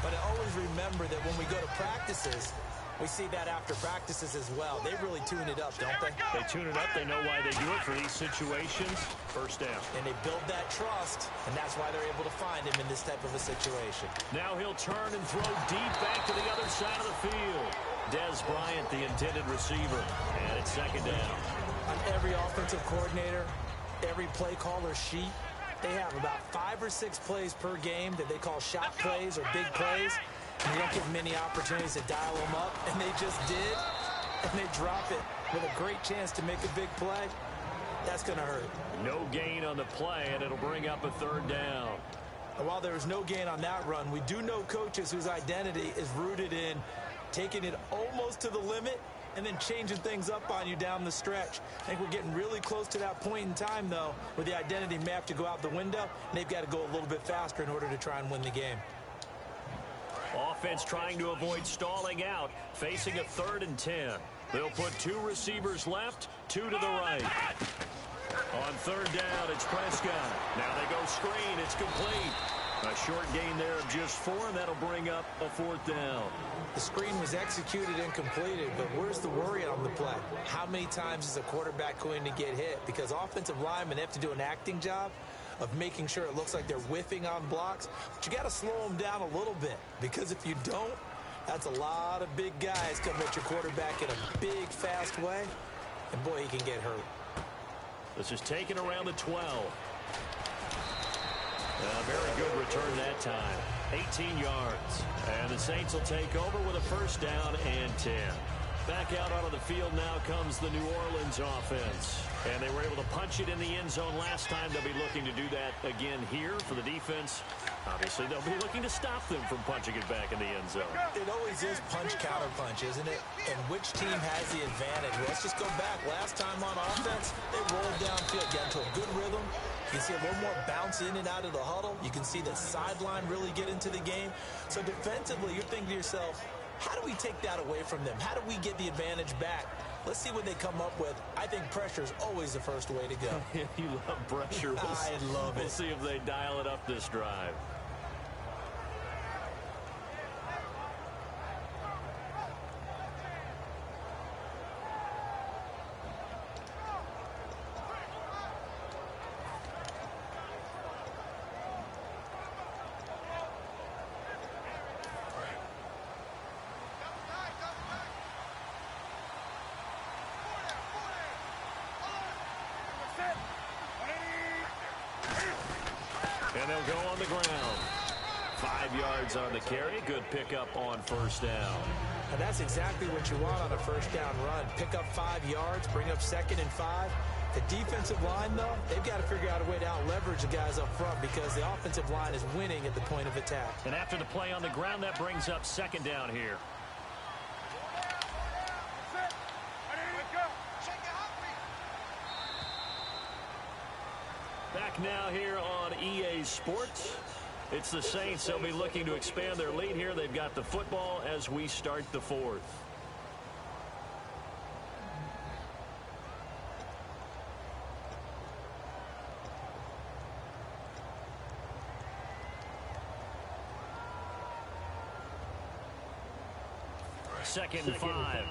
But I always remember that when we go to practices, we see that after practices as well. They really tune it up, don't they? They tune it up. They know why they do it for these situations. First down. And they build that trust, and that's why they're able to find him in this type of a situation. Now he'll turn and throw deep back to the other side of the field. Des Bryant, the intended receiver. And it's 2nd down. On every offensive coordinator, every play caller sheet, they have about 5 or 6 plays per game that they call shot plays or big plays. And you don't give many opportunities to dial them up, and they just did, and they drop it with a great chance to make a big play. That's going to hurt. No gain on the play, and it'll bring up a 3rd down. And while there was no gain on that run, we do know coaches whose identity is rooted in taking it almost to the limit and then changing things up on you down the stretch. I think we're getting really close to that point in time, though, where the identity may have to go out the window, and they've got to go a little bit faster in order to try and win the game. Offense trying to avoid stalling out, facing a 3rd and 10. They'll put 2 receivers left, 2 to the right. On 3rd down, it's Prescott. Now they go screen. It's complete. A short gain there of just 4, and that'll bring up a 4th down. The screen was executed and completed, but where's the worry on the play? How many times is a quarterback going to get hit? Because offensive linemen have to do an acting job of making sure it looks like they're whiffing on blocks. But you got to slow them down a little bit, because if you don't, that's a lot of big guys coming at your quarterback in a big, fast way. And, boy, he can get hurt. This is taken around the 12. A very good return that time. 18 yards. And the Saints will take over with a 1st down and 10. Back out onto the field now comes the New Orleans offense. And they were able to punch it in the end zone last time. They'll be looking to do that again here for the defense. Obviously, they'll be looking to stop them from punching it back in the end zone. It always is punch-counter-punch, isn't it? And which team has the advantage? Well, let's just go back. Last time on offense, they rolled downfield, got into a good rhythm. You can see a little more bounce in and out of the huddle. You can see the sideline really get into the game. So defensively, you're thinking to yourself, how do we take that away from them? How do we get the advantage back? Let's see what they come up with. I think pressure is always the first way to go. You love pressure. I love it. We'll see if they dial it up this drive. And they'll go on the ground. 5 yards on the carry. Good pickup on 1st down. And that's exactly what you want on a 1st down run. Pick up 5 yards, bring up 2nd and 5. The defensive line, though, they've got to figure out a way to out-leverage the guys up front because the offensive line is winning at the point of attack. And after the play on the ground, that brings up 2nd down here. Back now here on EA Sports. It's the Saints. They'll be looking to expand their lead here. They've got the football as we start the 4th. Second and 5.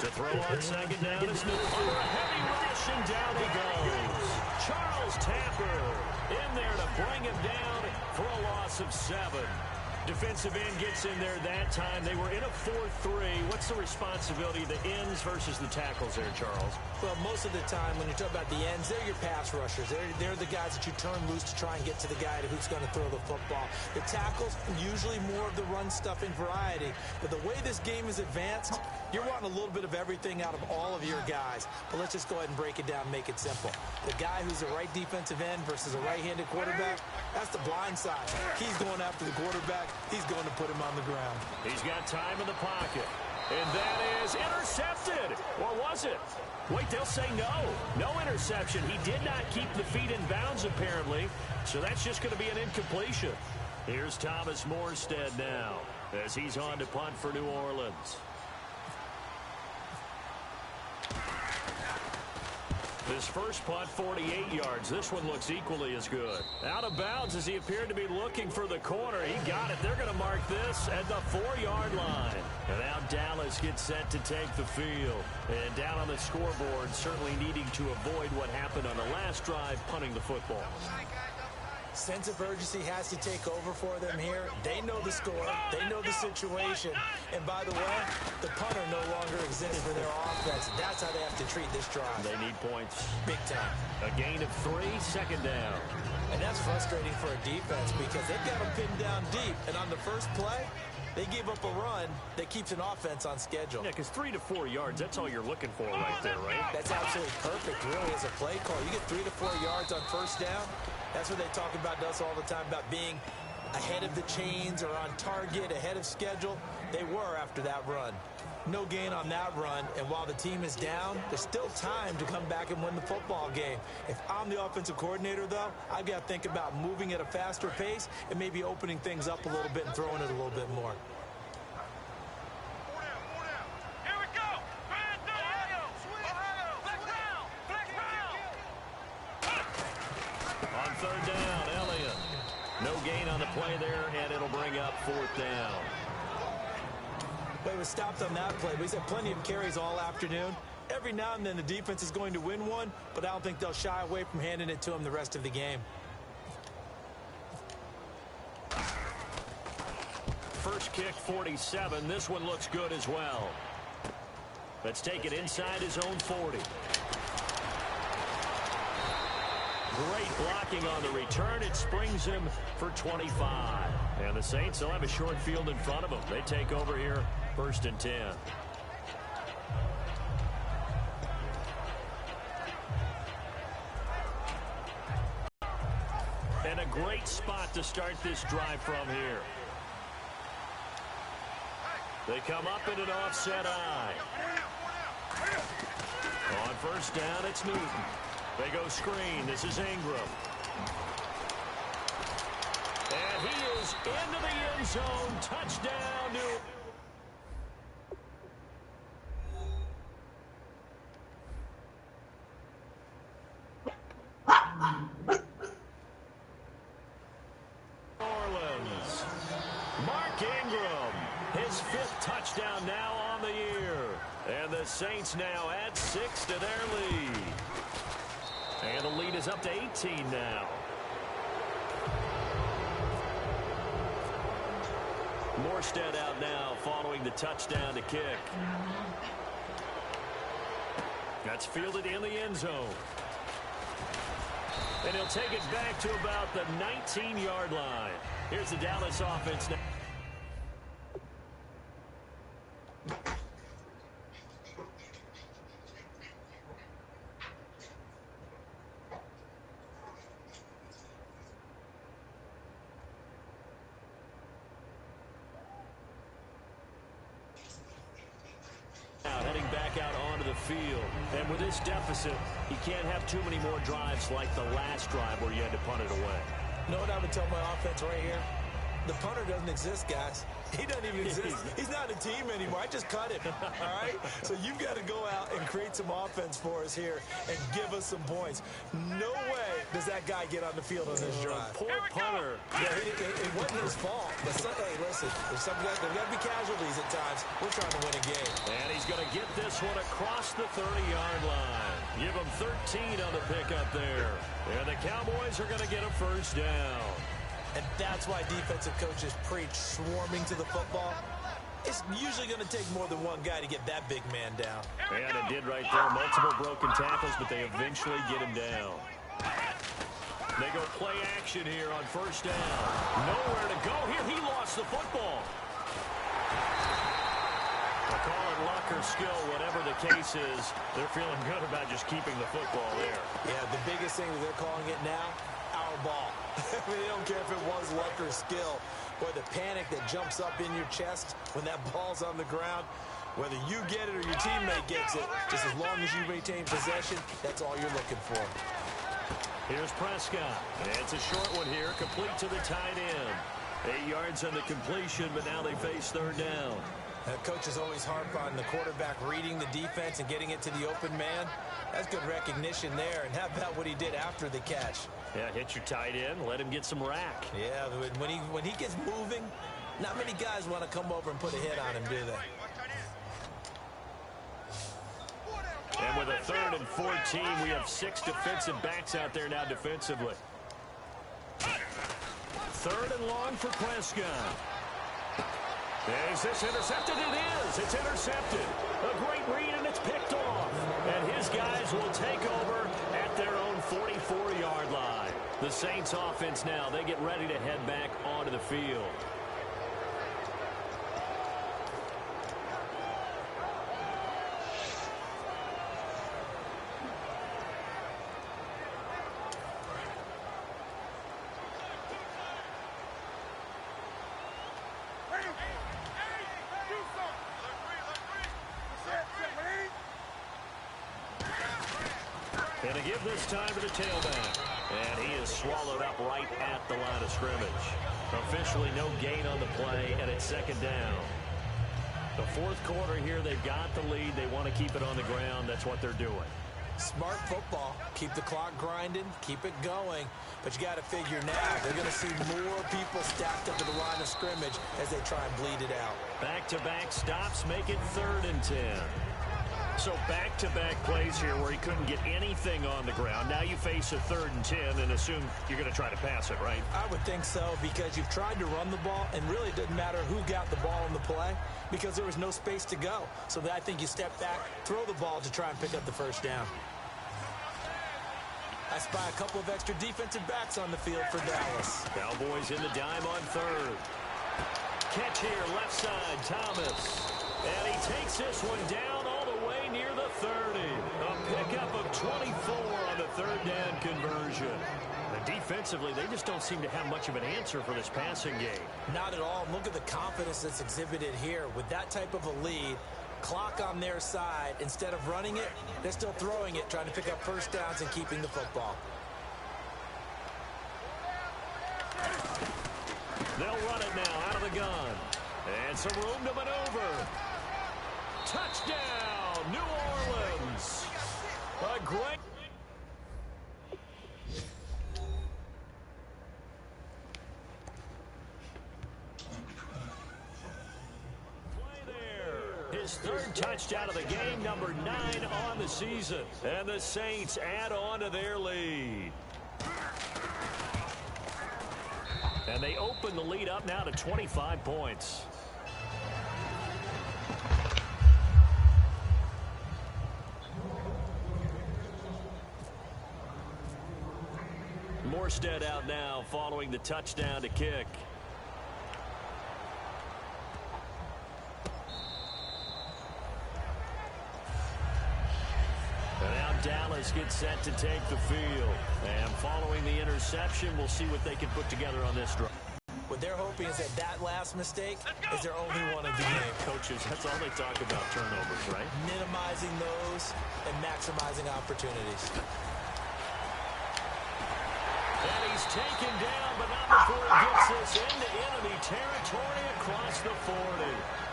To throw on 2nd down is New Orleans. A heavy rush, and down he goes. Charles Tapper in there to bring him down for a loss of 7. Defensive end gets in there that time. They were in a 4-3. What's the responsibility of the ends versus the tackles there, Charles? Well, most of the time when you talk about the ends, they're your pass rushers. They're the guys that you turn loose to try and get to the guy who's going to throw the football. The tackles, usually more of the run-stuffing variety. But the way this game is advanced, you're wanting a little bit of everything out of all of your guys. But let's just go ahead and break it down and make it simple. The guy who's a right defensive end versus a right-handed quarterback, that's the blind side. He's going after the quarterback. He's going to put him on the ground. He's got time in the pocket. And that is intercepted. Or was it? Wait, they'll say no. No interception. He did not keep the feet in bounds, apparently. So that's just going to be an incompletion. Here's Thomas Morstead now as he's on to punt for New Orleans. His first punt, 48 yards. This one looks equally as good. Out of bounds as he appeared to be looking for the corner. He got it. They're going to mark this at the 4-yard line. And now Dallas gets set to take the field. And down on the scoreboard, certainly needing to avoid what happened on the last drive, punting the football. Sense of urgency has to take over for them here. They know the score. They know the situation. And by the way, the punter no longer exists for their offense. That's how they have to treat this drive. They need points. Big time. A gain of 3, 2nd down. And that's frustrating for a defense because they've got them pinned down deep. And on the first play, they gave up a run that keeps an offense on schedule. Yeah, because 3 to 4 yards, that's all you're looking for right there, right? That's absolutely perfect, really, as a play call. You get 3 to 4 yards on first down. That's what they talk about us all the time, about being ahead of the chains or on target, ahead of schedule. They were after that run. No gain on that run, and while the team is down, there's still time to come back and win the football game. If I'm the offensive coordinator, though, I've got to think about moving at a faster pace and maybe opening things up a little bit and throwing it a little bit more. On third down, Elliott. No gain on the play there, and it'll bring up fourth down. Well, he was stopped on that play, but he's had plenty of carries all afternoon. Every now and then the defense is going to win one, but I don't think they'll shy away from handing it to him the rest of the game. First kick, 47. This one looks good as well. Let's take it inside his own 40. Great blocking on the return. It springs him for 25. And the Saints will have a short field in front of them. They take over here, 1st and 10. And a great spot to start this drive from here. They come up in an offset eye. On first down, it's Newton. They go screen. This is Ingram. And he is into the end zone. Touchdown, New. Orleans. Mark Ingram. His 5th touchdown now on the year. And the Saints now add 6 to their lead. And the lead is up to 18 now. Morstead out now following the touchdown to kick. That's fielded in the end zone. And he'll take it back to about the 19-yard line. Here's the Dallas offense now. Heading back out onto the field. And with this deficit, you can't have too many more drives like the last drive where you had to punt it away. You know what I would tell my offense right here? The punter doesn't exist, guys. He doesn't even exist. He's not a team anymore. I just cut him, all right? So you've got to go out and create some offense for us here and give us some points. No way does that guy get on the field on this drive. Poor punter. Yeah, it wasn't his fault. But hey, listen, there's got to be casualties at times. We're trying to win a game. And he's going to get this one across the 30-yard line. Give him 13 on the pickup there. And the Cowboys are going to get a first down. And that's why defensive coaches preach swarming to the football. It's usually going to take more than one guy to get that big man down. And it did right there. Multiple broken tackles, but they eventually get him down. They go play action here on first down. Nowhere to go here. He lost the football. They'll call it luck or skill, whatever the case is. They're feeling good about just keeping the football there. Yeah, the biggest thing that they're calling it now, our ball. I mean, they don't care if it was luck or skill. Boy, the panic that jumps up in your chest when that ball's on the ground, whether you get it or your teammate gets it, just as long as you retain possession, that's all you're looking for. Here's Prescott. And it's a short one here, complete to the tight end. 8 yards on the completion, but now they face third down. Coaches always harp on the quarterback reading the defense and getting it to the open man. That's good recognition there. And how about what he did after the catch? Yeah, hit your tight end, let him get some rack. Yeah, when he gets moving, not many guys want to come over and put a hit on him, do they? And with a 3rd and 14, we have 6 defensive backs out there now defensively. 3rd and long for Prescott. Is this intercepted? It is. It's intercepted. A great read, and it's picked off. And his guys will take over at their own 44-yard line. The Saints offense now, they get ready to head back onto the field. And to give this time to the tailback. And he is swallowed up right at the line of scrimmage. Officially no gain on the play, and it's second down. The fourth quarter here, they've got the lead. They want to keep it on the ground. That's what they're doing. Smart football. Keep the clock grinding. Keep it going. But you got to figure now, they're going to see more people stacked up to the line of scrimmage as they try and bleed it out. Back-to-back stops make it 3rd and 10. So back-to-back plays here where he couldn't get anything on the ground. Now you face a 3rd and 10 and assume you're going to try to pass it, right? I would think so, because you've tried to run the ball, and really it doesn't matter who got the ball in the play because there was no space to go. So I think you step back, throw the ball to try and pick up the first down. I spy a couple of extra defensive backs on the field for Dallas. Cowboys in the dime on 3rd. Catch here, left side, Thomas. And he takes this one down all the way near the 30. A pickup of 24 on the 3rd down conversion. And defensively, they just don't seem to have much of an answer for this passing game. Not at all. Look at the confidence that's exhibited here. With that type of a lead, clock on their side, instead of running it, they're still throwing it, trying to pick up first downs and keeping the football. They'll run it now out of the gun. And some room to maneuver. Touchdown, New Orleans. A great play there. His 3rd touchdown of the game, number 9 on the season. And the Saints add on to their lead. And they open the lead up now to 25 points. Morstead out now following the touchdown to kick. And now Dallas gets set to take the field. And following the interception, we'll see what they can put together on this drive. What they're hoping is that last mistake is their only one of the game. Coaches, that's all they talk about, turnovers, right? Minimizing those and maximizing opportunities. And he's taken down, but not before he gets this into enemy territory across the 40.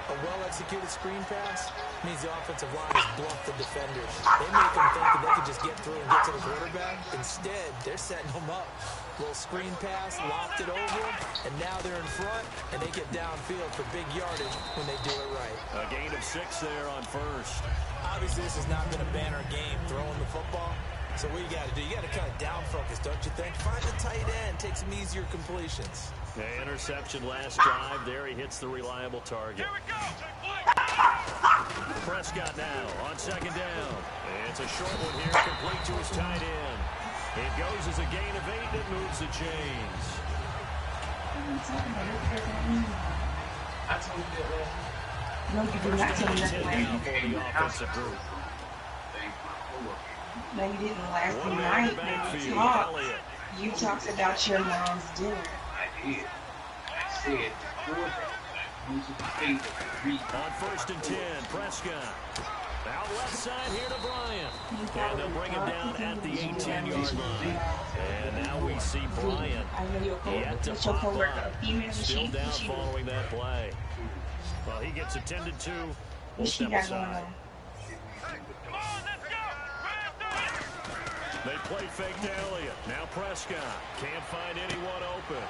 A well-executed screen pass means the offensive line has bluffed the defenders. They make them think that they can just get through and get to the quarterback. Instead, they're setting them up. Little screen pass, lopped it over them, and now they're in front, and they get downfield for big yardage when they do it right. A gain of 6 there on 1st. Obviously, this has not been a banner game throwing the football. So what you got to do, you got to kind of down focus, don't you think? Find the tight end, take some easier completions. The interception last drive. There he hits the reliable target. Prescott now on 2nd down. It's a short one here, complete to his tight end. It goes as a gain of 8 that moves the chains. I told you that. No, you did not tell me that Now for the offensive group. No, you didn't last One man in night. the backfield, You talked. Elliott. You talked about your mom's dinner. I did. I said, on 1st and 10, Prescott. Out left side here to Bryant. And they'll bring him down at the 18-yard line. And now we see Bryant yet to pop up. Still down following that play. Well, he gets attended to. We'll step aside. They play fake to Elliott. Now Prescott can't find anyone open.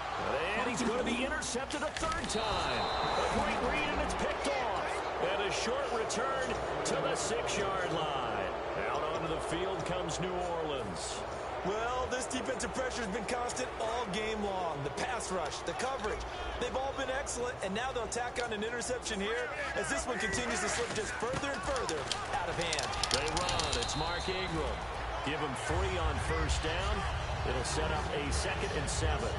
And he's going to be intercepted a 3rd time. A great read, and it's picked off. And a short return to the 6-yard line. Out onto the field comes New Orleans. Well, this defensive pressure has been constant all game long. The pass rush, the coverage, they've all been excellent, and now they'll tack on an interception here as this one continues to slip just further and further out of hand. They run. It's Mark Ingram. Give him 3 on 1st down. It'll set up a 2nd and 7.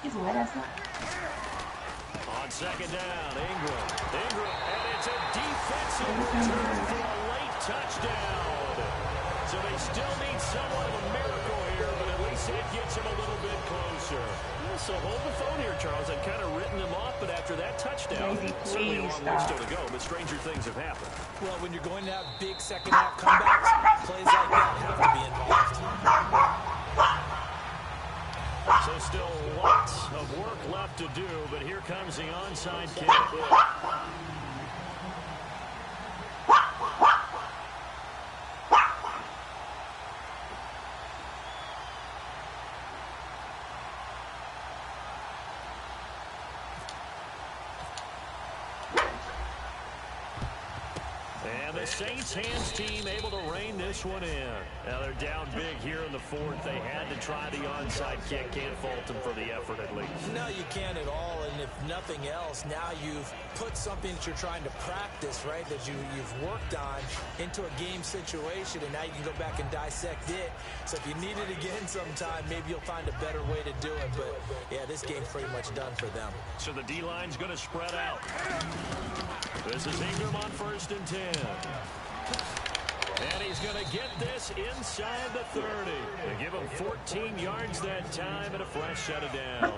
It's wet outside. On 2nd down, Ingram, and it's a defensive return for a late touchdown. So they still need somewhat of a miracle here, but at least that gets them a little bit closer. So hold the phone here, Charles. I've kind of written them off, but after that touchdown, Baby, certainly a please long way stop. still to go, but stranger things have happened. Well, when you're going to have big second-half comebacks, plays like that have to be involved. So still lots of work left to do, but here comes the onside kick. And the Saints hands team able to rein this one in. Now they're down big here in the 4th. They had to try the onside kick. Can't fault them for the effort at least. No, you can't at all, and if nothing else, now you've put something that you're trying to practice, right, that you've worked on into a game situation, and now you can go back and dissect it. So if you need it again sometime, maybe you'll find a better way to do it. But, yeah, this game's pretty much done for them. So the D-line's going to spread out. This is Ingram on 1st and 10. And he's going to get this inside the 30. They give him 14 yards that time and a fresh set of downs.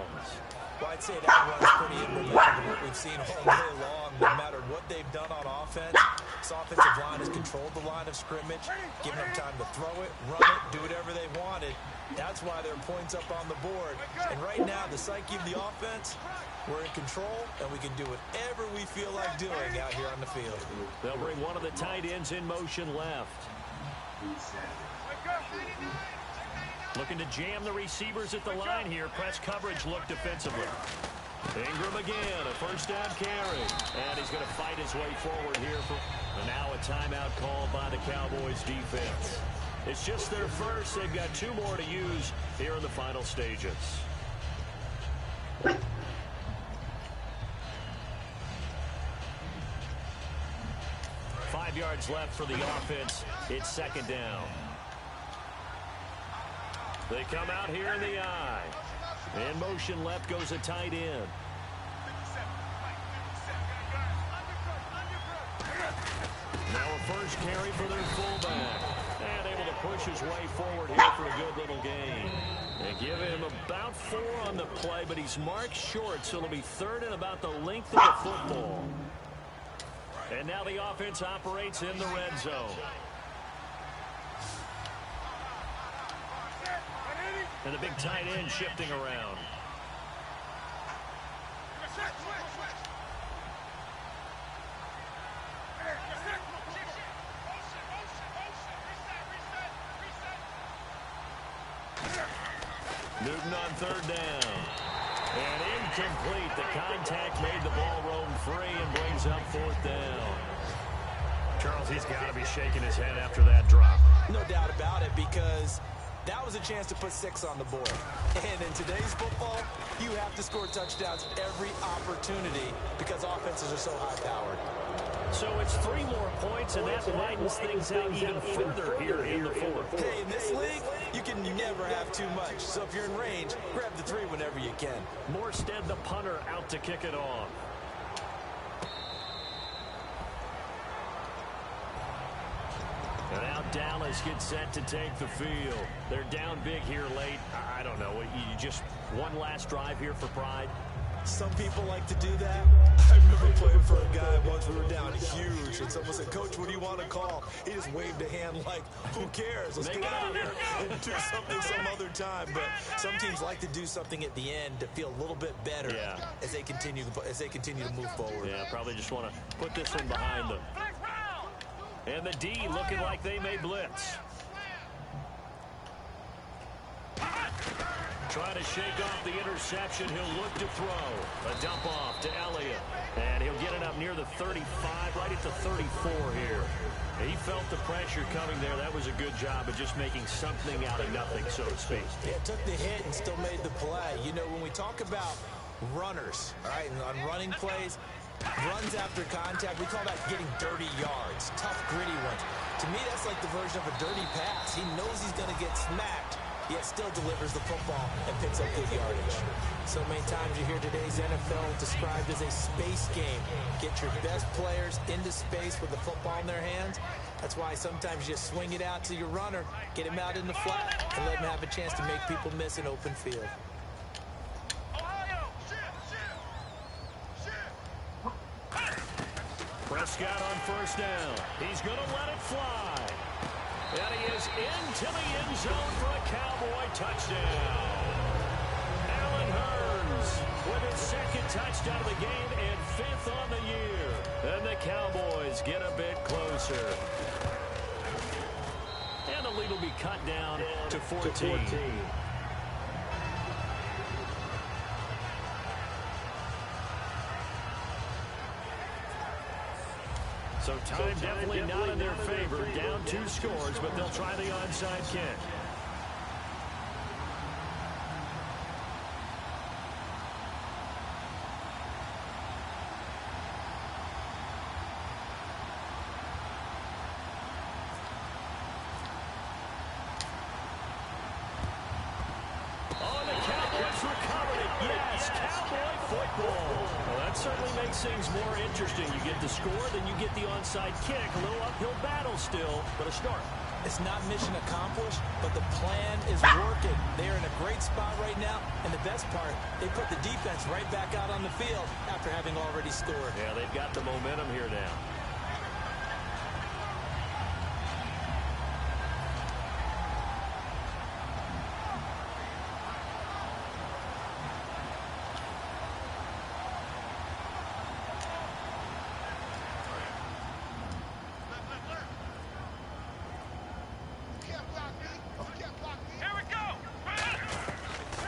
Well, I'd say that runs pretty emblematic of what we've seen all day long. No matter what they've done on offense, this offensive line has controlled the line of scrimmage, given them time to throw it, run it, do whatever they wanted. That's why there are points up on the board. And right now, the psyche of the offense, we're in control, and we can do whatever we feel like doing out here on the field. They'll bring one of the tight ends in motion left. Looking to jam the receivers at the line here. Press coverage look defensively. Ingram again, a 1st down carry. And he's going to fight his way forward here. And now a timeout called by the Cowboys defense. It's just their first. They've got 2 more to use here in the final stages. 5 yards left for the offense. It's 2nd down. They come out here in the eye. In motion left goes a tight end. Now a first carry for their fullback. And able to push his way forward here for a good little gain. They give him about 4 on the play, but he's marked short, so it'll be 3rd and about the length of the football. And now the offense operates in the red zone. And the big tight end shifting around. Newton on 3rd down. And incomplete. The contact made the ball roam free and brings up 4th down. Charles, he's got to be shaking his head after that drop. No doubt about it, because that was a chance to put 6 on the board. And in today's football, you have to score touchdowns every opportunity because offenses are so high-powered. So it's 3 more points, and that widens things out even further here in the 4th. Hey, in this league, you can never have too much. So if you're in range, grab the 3 whenever you can. Morstead, the punter, out to kick it off. And now Dallas gets set to take the field. They're down big here late. I don't know. You just one last drive here for pride? Some people like to do that. I remember playing for a guy once. We were down huge, and someone said, "Coach, what do you want to call?" He just waved a hand like, "Who cares? Let's get out of here and do something some other time." But some teams like to do something at the end to feel a little bit better as they continue to move forward. Yeah, probably just want to put this one behind them. And the D looking like they may blitz. Trying to shake off the interception. He'll look to throw. A dump off to Elliott. And he'll get it up near the 35, right at the 34 here. He felt the pressure coming there. That was a good job of just making something out of nothing, so to speak. Yeah, took the hit and still made the play. You know, when we talk about runners, all right, and on running plays, runs after contact, we call that getting dirty yards, tough, gritty ones. To me, that's like the version of a dirty pass. He knows he's going to get smacked, yet still delivers the football and picks up good yardage. So many times you hear today's NFL described as a space game. Get your best players into space with the football in their hands. That's why sometimes you just swing it out to your runner, get him out in the flat, and let him have a chance to make people miss an open field. Prescott on first down. He's going to let it fly. And he is into the end zone for a Cowboy touchdown. Allen Hurns with his second touchdown of the game and 5th on the year. And the Cowboys get a bit closer. And the lead will be cut down to 14. So time definitely not in their favor. Down 2 scores, but they'll try the onside kick. Oh, and the Cowboys recovered it. Yes, Cowboy football. Well, that certainly makes things more interesting. You get the score, then you get the onside kick. A little uphill battle still, but a start. It's not mission accomplished, but the plan is working. They're in a great spot right now, and the best part, they put the defense right back out on the field after having already scored. Yeah, they've got the momentum here now.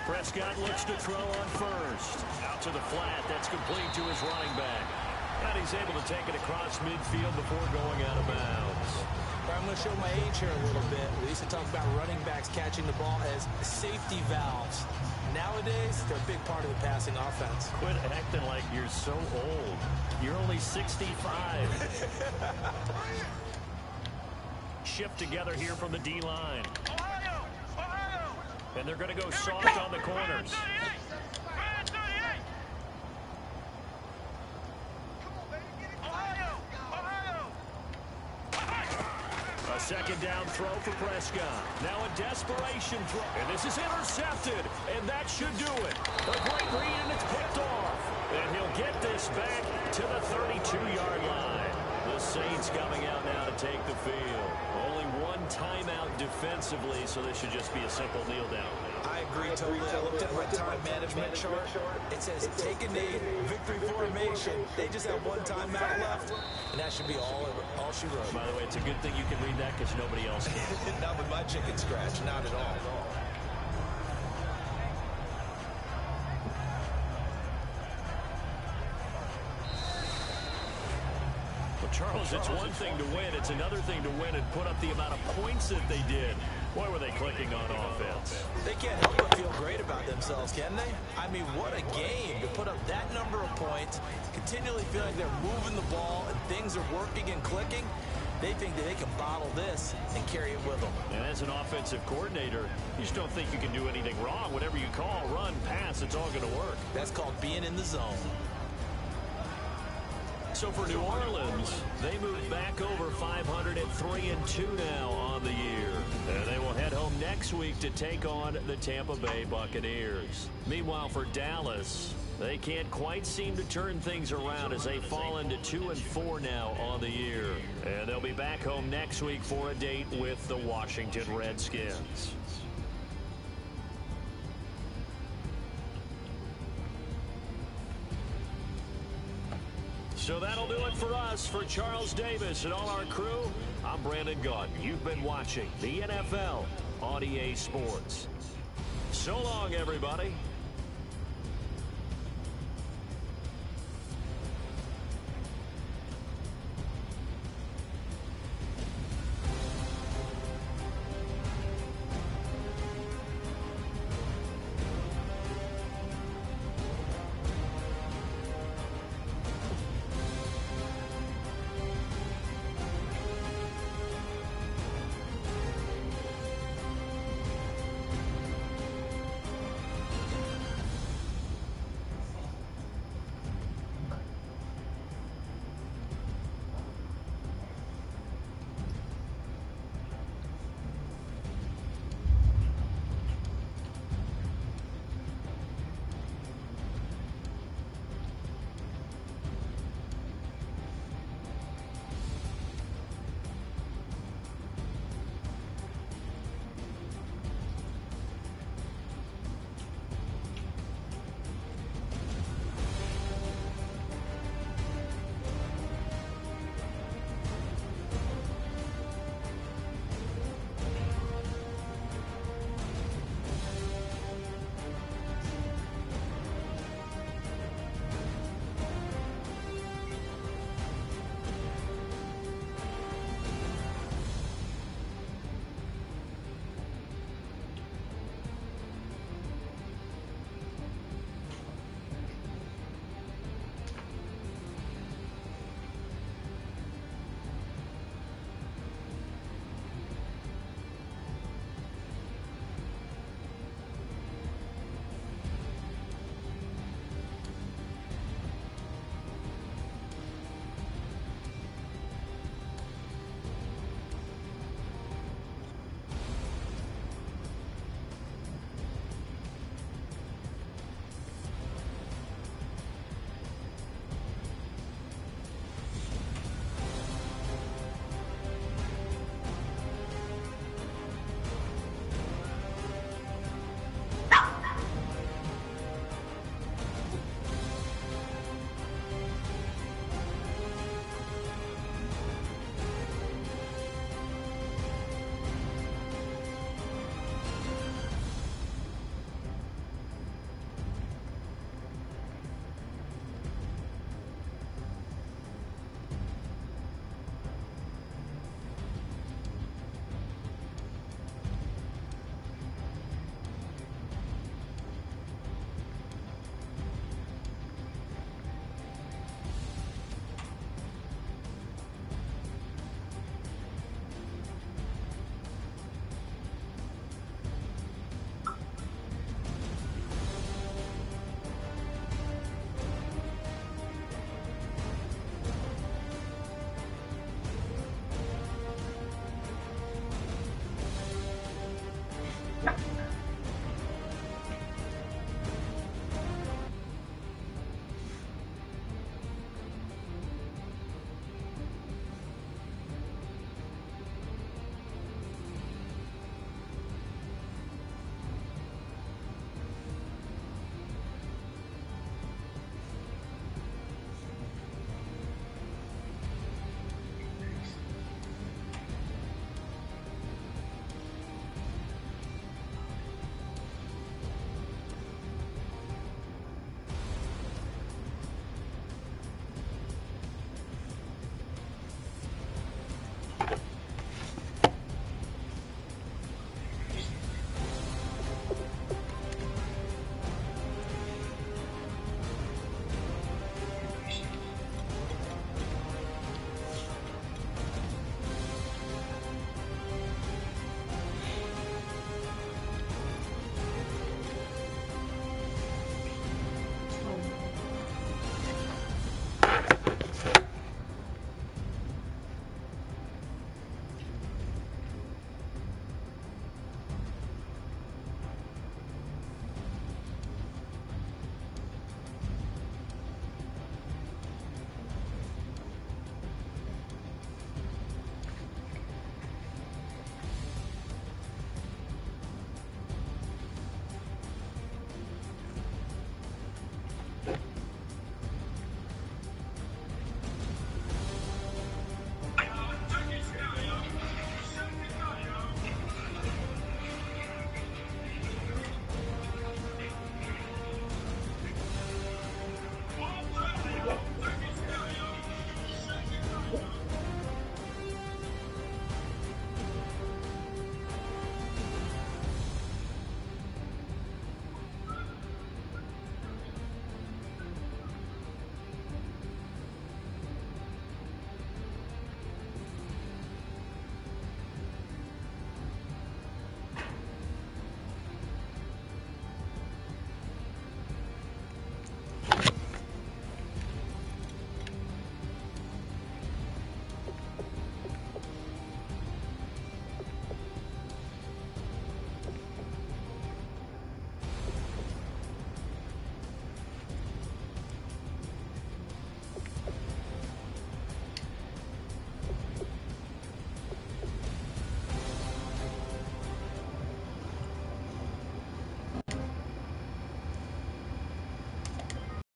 Prescott looks to throw on first. Out to the flat. That's complete to his running back. And he's able to take it across midfield before going out of bounds. I'm going to show my age here a little bit. We used to talk about running backs catching the ball as safety valves. Nowadays, they're a big part of the passing offense. Quit acting like you're so old. You're only 65. Shift together here from the D-line. And they're going to go soft on the corners. A second down throw for Prescott. Now a desperation throw. And this is intercepted. And that should do it. A great read, and it's picked off. And he'll get this back to the 32-yard line. The Saints coming out now to take the field. Only one timeout defensively, so this should just be a simple kneel down. I agree totally. I looked at my time management chart. It says take a knee, victory formation. They just have one timeout left, and that should be all she wrote. By the way, it's a good thing you can read that because nobody else can. Not with my chicken scratch, not at all. Charles, it's one thing to win. It's another thing to win and put up the amount of points that they did. Boy, were they clicking on offense. They can't help but feel great about themselves, can they? I mean, what a game to put up that number of points, continually feeling they're moving the ball and things are working and clicking. They think that they can bottle this and carry it with them. And as an offensive coordinator, you just don't think you can do anything wrong. Whatever you call, run, pass, it's all going to work. That's called being in the zone. So for New Orleans, they move back over 500 at 3-2 now on the year. And they will head home next week to take on the Tampa Bay Buccaneers. Meanwhile, for Dallas, they can't quite seem to turn things around as they fall into 2-4 now on the year. And they'll be back home next week for a date with the Washington Redskins. So that'll do it for us. For Charles Davis and all our crew, I'm Brandon Gaudin. You've been watching the NFL on EA Sports. So long, everybody.